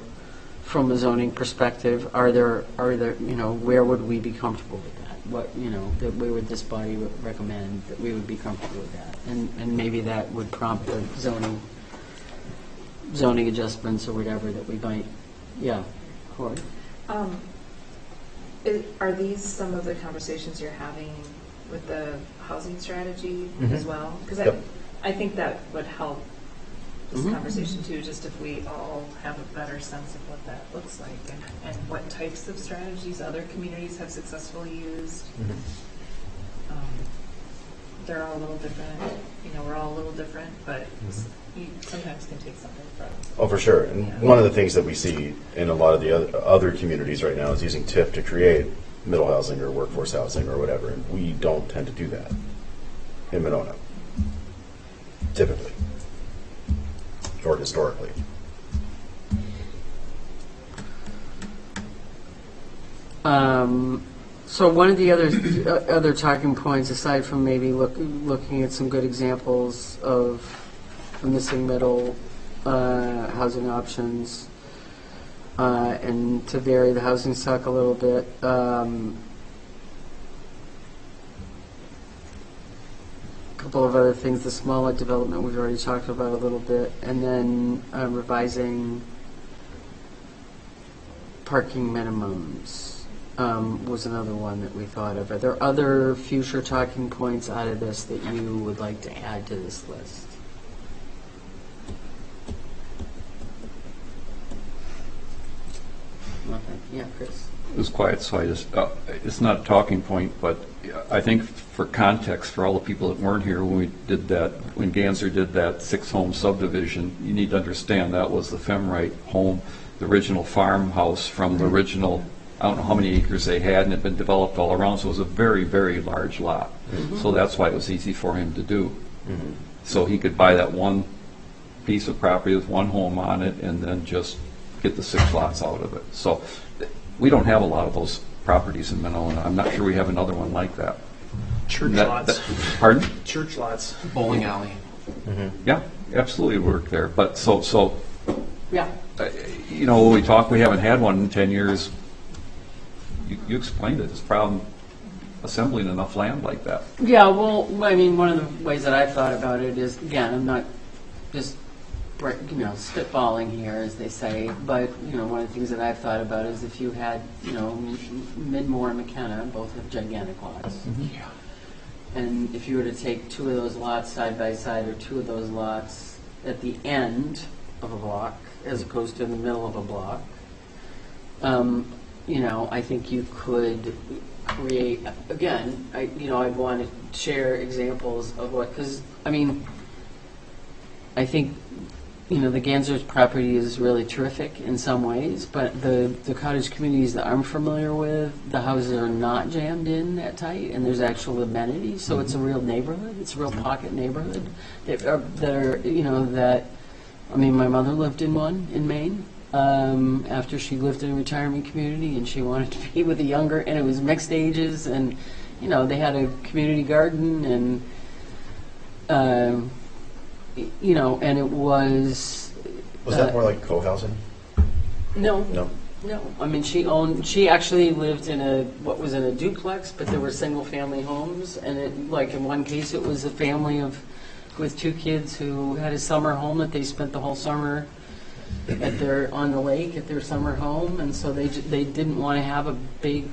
from a zoning perspective, are there, you know, where would we be comfortable with that? What, you know, that where would this body recommend that we would be comfortable with that? And maybe that would prompt the zoning adjustments or whatever that we might, yeah. Corey? Are these some of the conversations you're having with the housing strategy as well? Because Yep. I think that would help this conversation too, just if we all have a better sense of what that looks like and what types of strategies other communities have successfully used. They're all a little different, you know, we're all a little different, but you sometimes can take something from. Oh, for sure. And one of the things that we see in a lot of the other communities right now is using TIF to create middle housing or workforce housing or whatever. And we don't tend to do that in Monona, typically, or historically. So one of the other talking points, aside from maybe looking at some good examples of the missing middle housing options, and to vary the housing stock a little bit, a couple of other things, the small lot development we've already talked about a little bit, and then revising parking minimums. Was another one that we thought of. Are there other future talking points out of this that you would like to add to this list? Nothing. Yeah, Chris. It was quiet, so I just, it's not a talking point, but I think for context, for all the people that weren't here when we did that, when Ganser did that 6-home subdivision, you need to understand that was the Femrite home, the original farmhouse from the original, I don't know how many acres they had, and it had been developed all around, so it was a very, very large lot. So that's why it was easy for him to do. So he could buy that one piece of property with one home on it and then just get the 6 lots out of it. So we don't have a lot of those properties in Monona. I'm not sure we have another one like that. Church lots. Pardon? Church lots. Bowling alley. Yeah, absolutely work there. But so Yeah. you know, when we talk, we haven't had one in 10 years. You explained it. It's a problem assembling enough land like that. Yeah, well, I mean, one of the ways that I've thought about it is, again, I'm not just, you know, spitballing here, as they say, but, you know, one of the things that I've thought about is if you had, you know, Midmore and McKenna both have gigantic lots. Yeah. And if you were to take 2 of those lots side by side, or 2 of those lots at the end of a block, as opposed to in the middle of a block, you know, I think you could create, again, I'd want to share examples of what, because, I mean, I think the Ganser's property is really terrific in some ways, but the cottage communities that I'm familiar with, the houses are not jammed in that tight, and there's actual amenities, so it's a real neighborhood. It's a real pocket neighborhood. My mother lived in one in Maine after she lived in a retirement community, and she wanted to be with a younger, and it was mixed ages, and they had a community garden, and and it was. Was that more like co-housing? No. No. No, I mean, she actually lived in a duplex, but there were single-family homes, and in one case, it was a family with 2 kids who had a summer home that they spent the whole summer on the lake at their summer home, and so they didn't want to have a big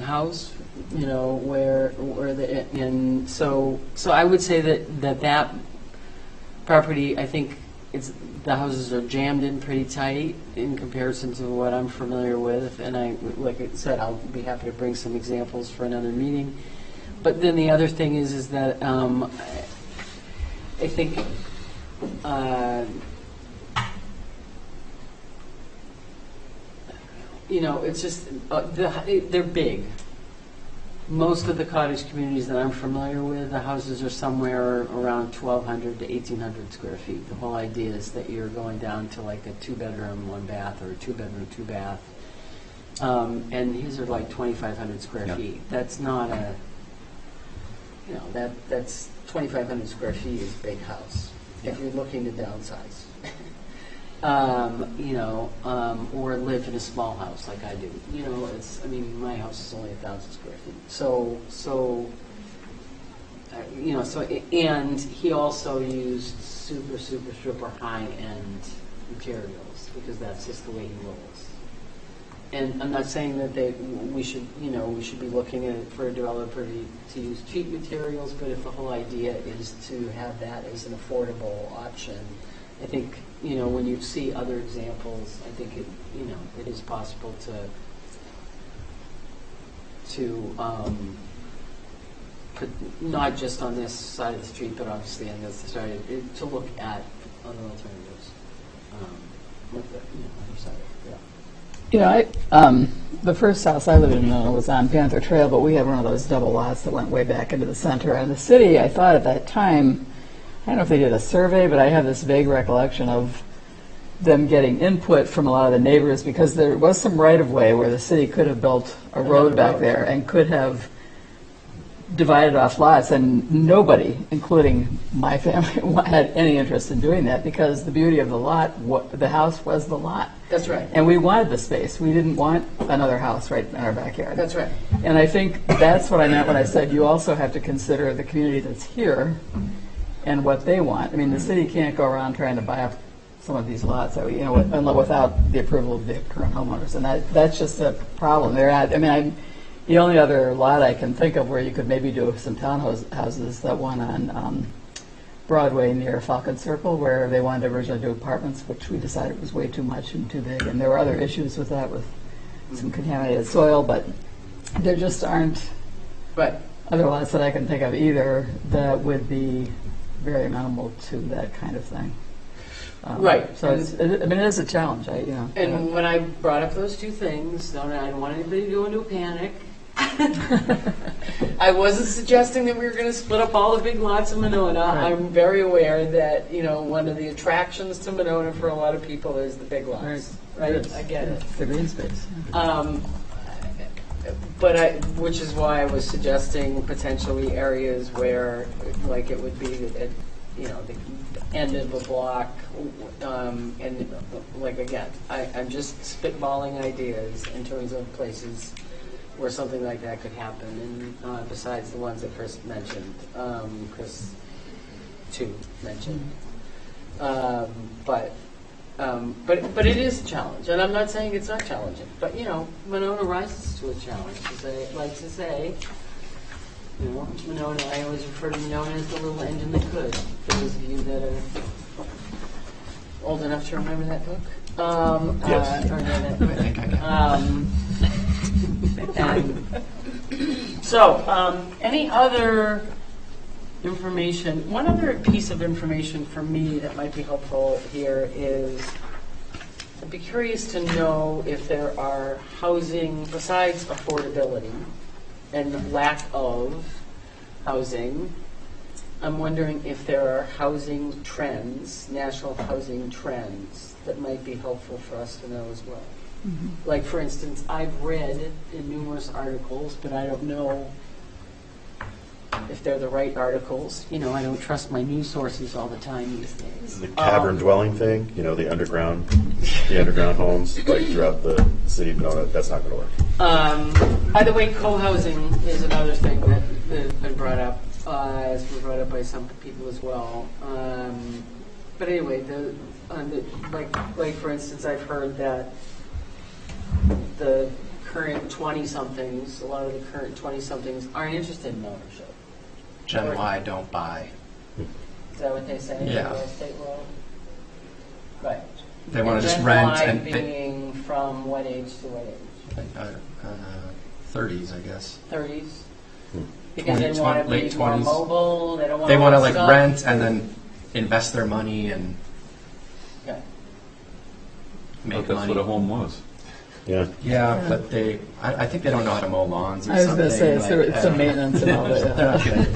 house, so I would say that property, I think the houses are jammed in pretty tight in comparison to what I'm familiar with, and like I said, I'll be happy to bring some examples for another meeting. But then the other thing is that I think it's just they're big. Most of the cottage communities that I'm familiar with, the houses are somewhere around 1,200 to 1,800 square feet. The whole idea is that you're going down to like a 2-bedroom, 1-bath, or a 2-bedroom, 2-bath. And these are like 2,500 square feet. That's not that's 2,500 square feet is a big house if you're looking to downsize. Or live in a small house like I do. My house is only 1,000 square feet. And he also used super high-end materials because that's just the way he rolls. And I'm not saying that we should be looking at it for a developer to use cheap materials, but if the whole idea is to have that as an affordable option, I think, when you see other examples, I think it is possible to put, not just on this side of the street, but obviously on this side, to look at other alternatives. Other side, yeah. The first house I lived in was on Panther Trail, but we had one of those double lots that went way back into the center. And the city, I thought at that time, I don't know if they did a survey, but I have this vague recollection of them getting input from a lot of the neighbors because there was some right-of-way where the city could have built a road back there and could have divided off lots, and nobody, including my family, had any interest in doing that because the beauty of the lot, the house was the lot. That's right. And we wanted the space. We didn't want another house right in our backyard. That's right. And I think that's what I meant when I said you also have to consider the community that's here and what they want. I mean, the city can't go around trying to buy up some of these lots, without the approval of the current homeowners, and that's just a problem. The only other lot I can think of where you could maybe do some townhouses, that one on Broadway near Falcon Circle, where they wanted to originally do apartments, which we decided was way too much and too big, and there were other issues with that, with some contaminated soil, but there just aren't other lots that I can think of either that would be very amenable to that kind of thing. Right. So it is a challenge. And when I brought up those two things, I don't want anybody to go into a panic. I wasn't suggesting that we were going to split up all the big lots of Monona. Right. I'm very aware that one of the attractions to Monona for a lot of people is the big lots. Right. I get it. The green space. Which is why I was suggesting potentially areas where, like, it would be at the end of a block, and like again, I'm just spitballing ideas in terms of places where something like that could happen, and besides the ones that Chris mentioned, Chris too mentioned, but it is a challenge, and I'm not saying it's not challenging, but Monona rises to a challenge. As I like to say. Monona, I always refer to Monona as the little engine that could, for those of you that are old enough to remember that book. Yes. So, any other information, one other piece of information for me that might be helpful here is, I'd be curious to know if there are housing, besides affordability and lack of housing, I'm wondering if there are housing trends, national housing trends, that might be helpful for us to know as well. Like, for instance, I've read in numerous articles, but I don't know if they're the right articles. You know, I don't trust my news sources all the time these days. The cavern dwelling thing, you know, the underground homes, like throughout the city, no, that's not going to work. By the way, co-housing is another thing that has been brought up. It's been brought up by some people as well. But anyway, like for instance, I've heard that the current 20-somethings, a lot of the current 20-somethings aren't interested in ownership. Gen Y don't buy. Is that what they say in the Yeah. real estate world? Right. They want to just Gen rent Y and being from what age to what age? 30s, I guess. 30s? Because they 20, want to late be more 20s. mobile, they don't want They want to all that like stuff. rent and then invest their money and Okay. make That's money. what a home was. Yeah. Yeah, but I think they don't know how to mow lawns or I was something. going to say, it's like, some maintenance and all that. They're not good.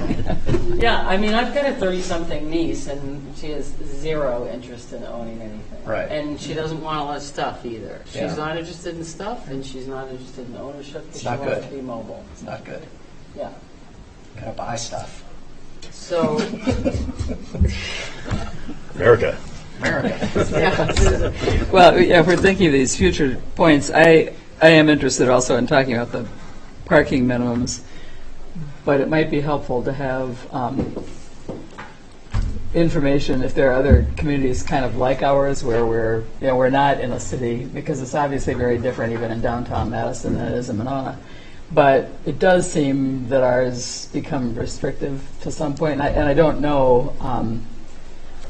Yeah, I mean, I've got a 30-something niece, and she has zero interest in owning anything. Right. And she doesn't want a lot of stuff either. She's Yeah. not interested in stuff, and she's not interested in ownership, because It's she not wants good. to be mobile. It's not good. Yeah. Gotta buy stuff. So, America. America. yeah. Well, yeah, if we're thinking of these future points, I am interested also in talking about the parking minimums, but it might be helpful to have information if there are other communities kind of like ours where we're not in a city, because it's obviously very different even in downtown Madison than it is in Monona. But it does seem that ours become restrictive to some point, and I don't know.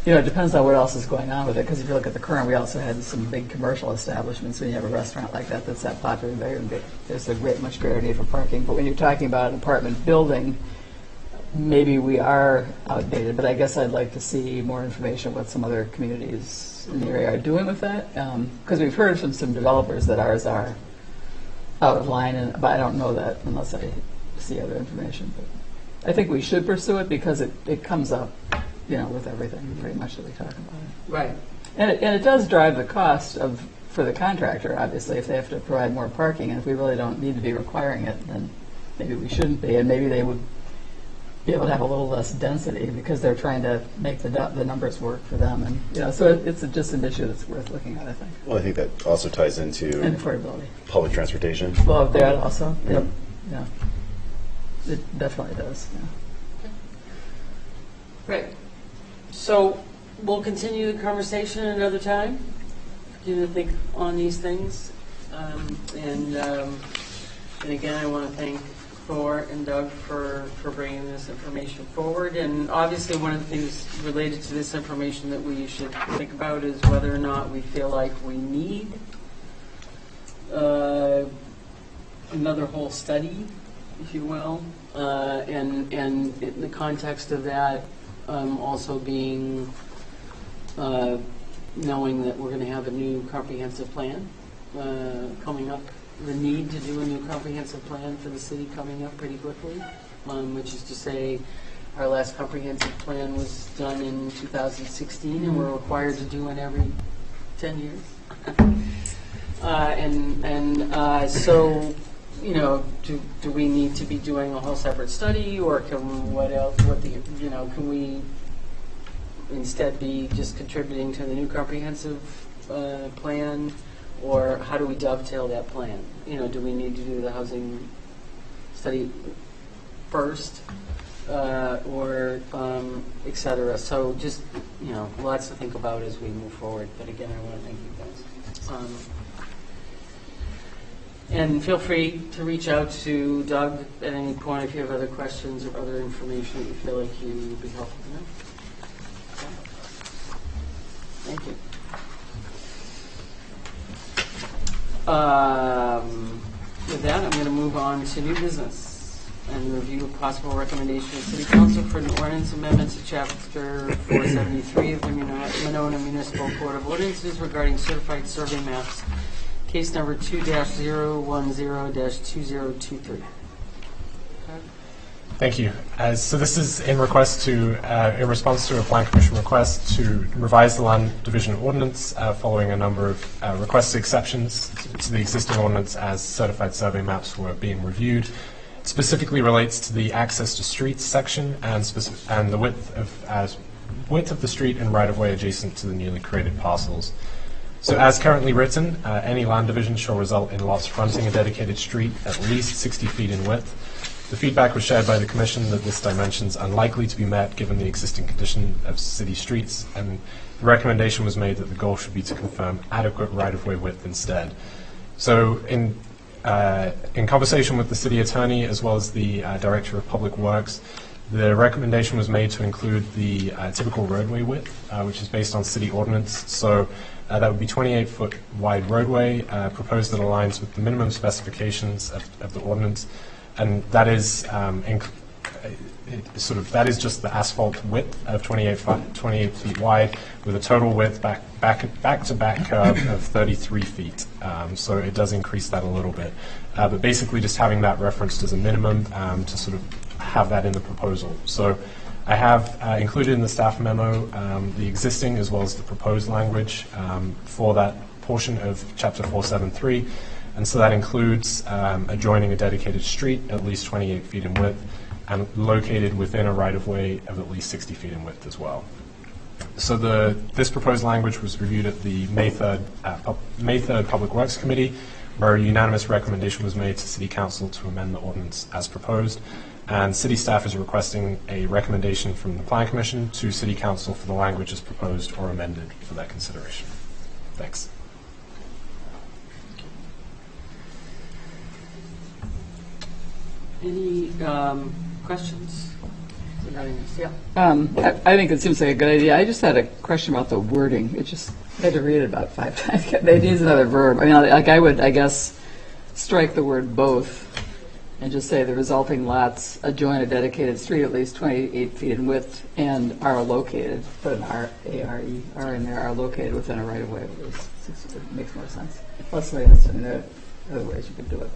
It depends on what else is going on with it, because if you look at the current, we also had some big commercial establishments. When you have a restaurant like that that's that popular, there's a much greater need for parking. But when you're talking about an apartment building, maybe we are outdated. But I guess I'd like to see more information what some other communities in the area are doing with that, because we've heard from some developers that ours are out of line, but I don't know that unless I see other information. But I think we should pursue it because it comes up, with everything pretty much that we talk about. Right. And it does drive the cost for the contractor, obviously, if they have to provide more parking. And if we really don't need to be requiring it, then maybe we shouldn't be. And maybe they would be able to have a little less density because they're trying to make the numbers work for them. And so it's just an issue that's worth looking at, I think. Well, I think that also ties into And affordability. public transportation. Well, that also. Yep. Yeah. It definitely does. Yeah. Great. So we'll continue the conversation another time. Continue to think on these things. And again, I want to thank Thor and Doug for bringing this information forward. And obviously, one of the things related to this information that we should think about is whether or not we feel like we need another whole study, if you will, and in the context of that, also being knowing that we're going to have a new comprehensive plan coming up, the need to do a new comprehensive plan for the city coming up pretty quickly, which is to say our last comprehensive plan was done in 2016 and we're required to do one every 10 years. So, do we need to be doing a whole separate study, or can we instead be just contributing to the new comprehensive plan, or how do we dovetail that plan? Do we need to do the housing study first, or et cetera? So just, lots to think about as we move forward. But again, I want to thank you guys. And feel free to reach out to Doug at any point if you have other questions or other information that you feel like you would be helpful to know. Thank you. With that, I'm going to move on to new business. and review a possible recommendation of City Council for an ordinance amendment to Chapter 473 of the Monona Municipal Code of Ordinances regarding certified survey maps, case number 2-010-2023. Thank you. So this is in response to a Plan Commission request to revise the Land Division Ordinance following a number of requested exceptions to the existing ordinance as certified survey maps were being reviewed. It specifically relates to the access to streets section and the width of the street and right-of-way adjacent to the newly created parcels. So as currently written, any land division shall result in lots fronting a dedicated street at least 60 feet in width. The feedback was shared by the Commission that this dimension is unlikely to be met given the existing condition of city streets, and the recommendation was made that the goal should be to confirm adequate right-of-way width instead. So in conversation with the City Attorney as well as the Director of Public Works, the recommendation was made to include the typical roadway width, which is based on city ordinance. So that would be 28-foot wide roadway, proposed that aligns with the minimum specifications of the ordinance. And that is that is just the asphalt width of 28 feet wide, with a total width back-to-back curve of 33 feet. So it does increase that a little bit, but basically just having that referenced as a minimum to sort of have that in the proposal. So I have included in the staff memo the existing as well as the proposed language for that portion of Chapter 473. And so that includes adjoining a dedicated street at least 28 feet in width and located within a right-of-way of at least 60 feet in width as well. So this proposed language was reviewed at the May 3rd Public Works Committee, where a unanimous recommendation was made to City Council to amend the ordinance as proposed. And City staff is requesting a recommendation from the Plan Commission to City Council for the language as proposed or amended for that consideration. Thanks. Any questions regarding this? Yeah. I think it seems like a good idea. I just had a question about the wording. I had to read it about 5 times. It needs another verb. I mean, like I would, I guess, strike the word both and just say the resulting lots adjoin a dedicated street at least 28 feet in width and are located, put an R-A-R-E, are in there, are located within a right-of-way. It makes more sense. Plus, there are other ways you could do it.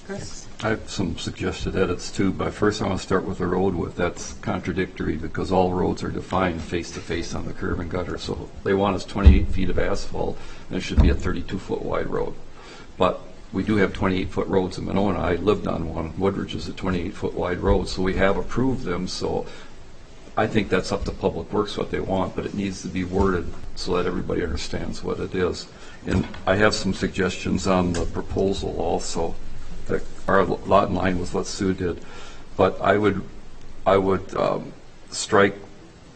Chris? I have some suggested edits too, but first I want to start with the road width. That's contradictory because all roads are defined face-to-face on the curb and gutter. So they want us 28 feet of asphalt, and it should be a 32-foot wide road. But we do have 28-foot roads in Monona. I lived on one. Woodridge is a 28-foot wide road, so we have approved them. So I think that's up to Public Works what they want, but it needs to be worded so that everybody understands what it is. And I have some suggestions on the proposal also that are a lot in line with what Sue did. But I would strike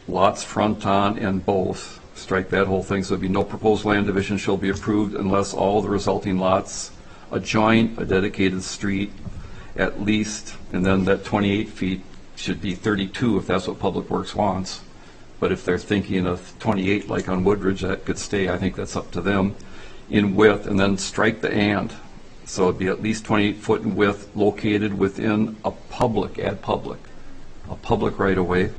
lots front on and both. Strike that whole thing, so there'd be no proposed land division shall be approved unless all the resulting lots adjoin a dedicated street at least, and then that 28 feet should be 32 if that's what Public Works wants. But if they're thinking of 28 like on Woodridge, that could stay. I think that's up to them. In width, and then strike the and. So it'd be at least 28 foot in width, located within a public right-of-way,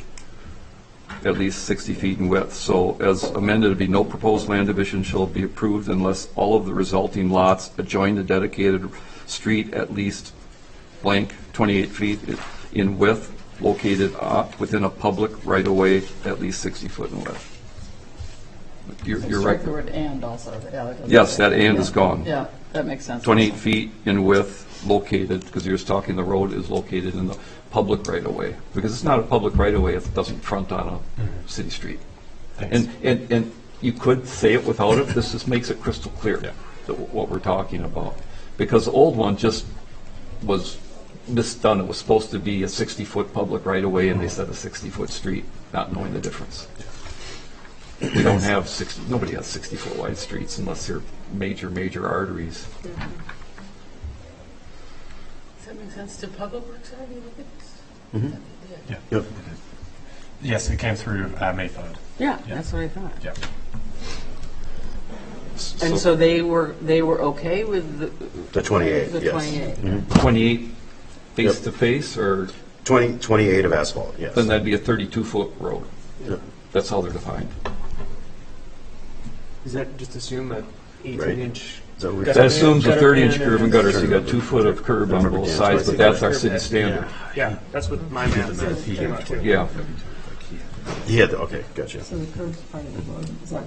at least 60 feet in width. So as amended, it'd be no proposed land division shall be approved unless all of the resulting lots adjoin the dedicated street at least blank 28 feet in width, located within a public right-of-way at least 60 foot in width. You're right. Strike the word and also. Yeah, Yes, that and is gone. Yeah, that makes sense. 28 feet in width, located, because you're just talking the road is located in the public right-of-way. Because it's not a public right-of-way if it doesn't front on a city street. Thanks. And you could say it without it. This just makes it crystal clear Yeah. what we're talking about. Because the old one just was misdone. It was supposed to be a 60-foot public right-of-way, and they said a 60-foot street, not knowing the difference. We don't have nobody has 60-foot wide streets unless they're major arteries. Does that make sense to Public Works already? Look at this. Yeah. Yep. Yes, it came through May 3rd. Yeah, that's what I thought. Yeah. And so they were okay with The 28, the yes. 28? 28 face to face, or 28 of asphalt, yes. then that'd be a 32-foot road. Yep. That's how they're defined. Does that just assume a Right. 18-inch? So we- That assumes a 30-inch curb and gutter, so you got 2 foot of curb on both sides, but that's our city standard. Yeah, that's what my math came out to. Yeah. Okay, gotcha. So the curb's part of the road, is that?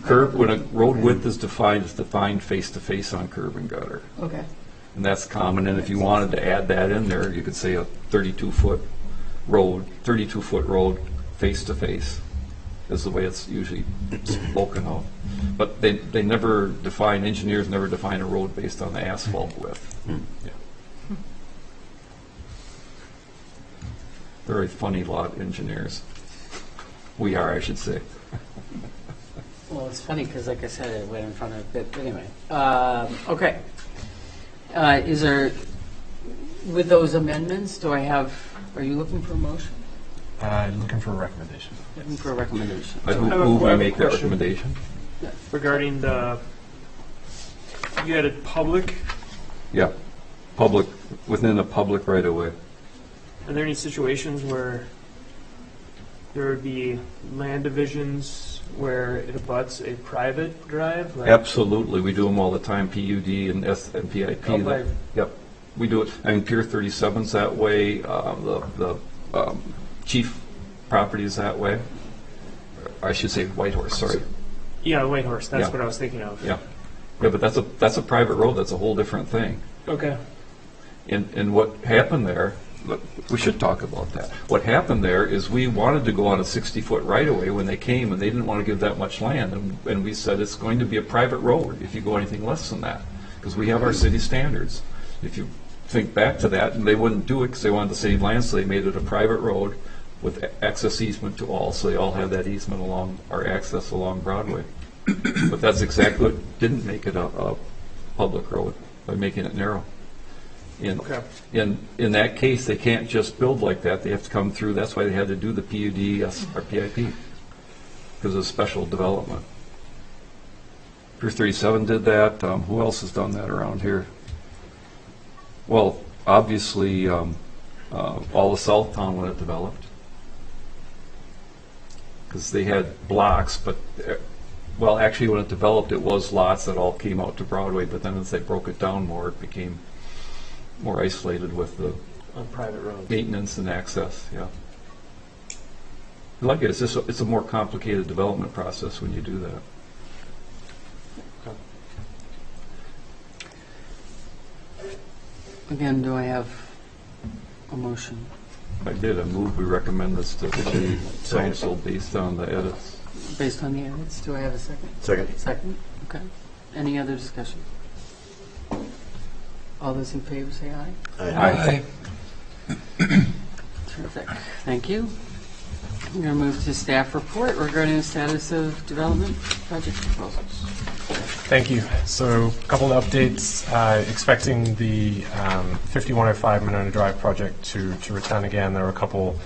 Curb, when a road width is defined, it's defined face to face on curb and gutter. Okay, And that's common, and if you wanted to add that in there, you could say a 32-foot road, face to face, is the way it's usually spoken of. But they never define, engineers never define a road based on the asphalt width. Yeah. Very funny lot engineers. We are, I should say. Well, it's funny because, like I said, it went in front of it, but anyway. Okay. Is there, with those amendments, are you looking for a motion? Looking for a recommendation. Looking for a recommendation? I have a- move I we have a make that question. recommendation. Regarding you had a public, Yeah. Public, within a public right of way. are there any situations where there would be land divisions where it abuts a private drive? Like- Absolutely, we do them all the time, PUD and PIP. Oh, by- Yep, we do it, I mean, Pier 37's that way, the Chief property is that way. I should say Whitehorse, sorry. Yeah, Whitehorse, that's Yeah. what I was thinking of. Yeah, yeah, but that's a private road, that's a whole different thing. Okay. And what happened there, look, we should talk about that. What happened there is we wanted to go on a 60-foot right-of-way when they came, and they didn't want to give that much land. And we said it's going to be a private road if you go anything less than that, because we have our city standards. If you think back to that, and they wouldn't do it because they wanted to save land, so they made it a private road with access easement to all, so they all have that easement along, or access along Broadway. But that's exactly what didn't make it a public road, by making it narrow. Okay. In that case, they can't just build like that. They have to come through. That's why they had to do the PUD or PIP, because of special development. Pier 37 did that. Who else has done that around here? Well, obviously, all of Southtown when it developed, because they had blocks, but well, actually, when it developed, it was lots that all came out to Broadway. But then as they broke it down more, it became more isolated with the On private roads. maintenance and access, yeah. I like it, it's a more complicated development process when you do that. Again, do I have a motion? I did, I move we recommend this to the city council based on the edits. Based on the edits, do I have a second? Second. Second, okay. Any other discussion? All those in favor say aye. Aye. Terrific, thank you. I'm going to move to staff report regarding the status of development project proposals. Thank you. So a couple of updates. Expecting the 5105 Monona Drive project to return again. There are a couple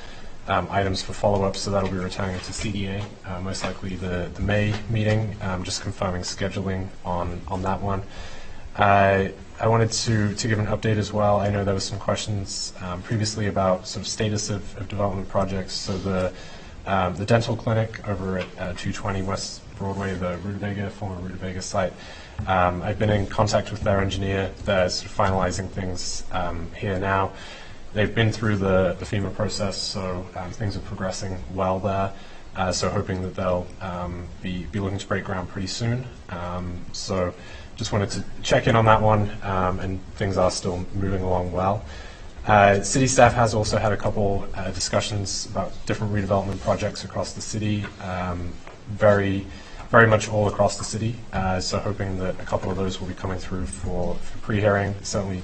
items for follow-up, so that'll be returning to CDA, most likely the May meeting, just confirming scheduling on that one. I wanted to give an update as well. I know there was some questions previously about sort of status of development projects. So the dental clinic over at 220 West Broadway, the Rutabaga, former Rutabaga site. I've been in contact with their engineer. They're sort of finalizing things here now. They've been through the FEMA process, so things are progressing well there. So hoping that they'll be looking to break ground pretty soon. So just wanted to check in on that one, and things are still moving along well. City staff has also had a couple discussions about different redevelopment projects across the city, very much all across the city. So hoping that a couple of those will be coming through for pre-hearing. Certainly,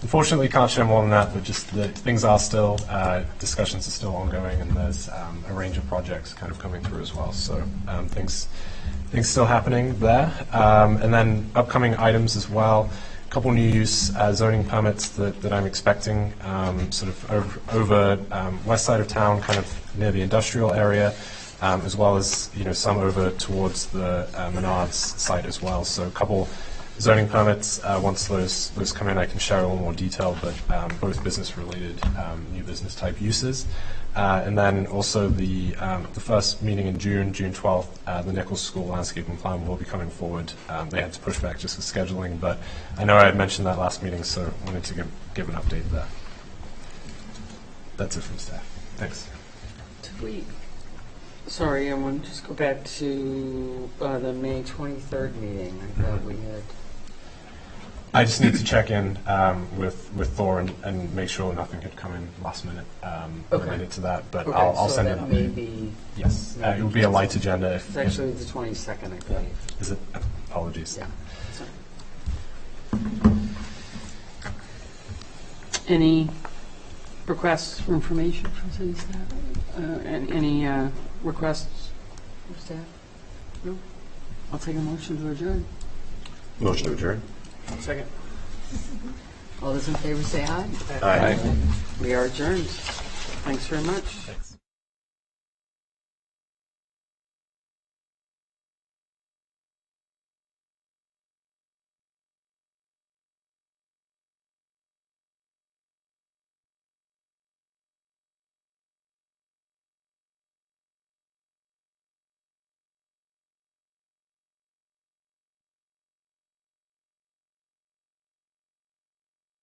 unfortunately, can't share more than that, but just that things are still, discussions are still ongoing, and there's a range of projects kind of coming through as well. So things still happening there. And then upcoming items as well. A couple new use zoning permits that I'm expecting, sort of over west side of town, kind of near the industrial area, as well as some over towards the Menards site as well. So a couple zoning permits, once those come in, I can share a little more detail, but both business-related, new business type uses. And then also the first meeting in June 12th, the Nichols School landscaping plan will be coming forward. They had to push back just for scheduling, but I know I had mentioned that last meeting, so I wanted to give an update there. That's it from staff. Thanks. Did we, sorry, I want to just go back to the May 23rd meeting. I thought we had. I just need to check in with Thor and make sure nothing had come in last minute related to that. But Okay, I'll so send that it. may be, Yes, it will be a light agenda. it's actually the 22nd, I believe. Is it? Apologies. Yeah. Sorry. Any requests for information from city staff? Any requests from staff? No? I'll take a motion to adjourn. Motion to adjourn. Second. All those in favor say aye. Aye. We are adjourned. Thanks very much. Thanks.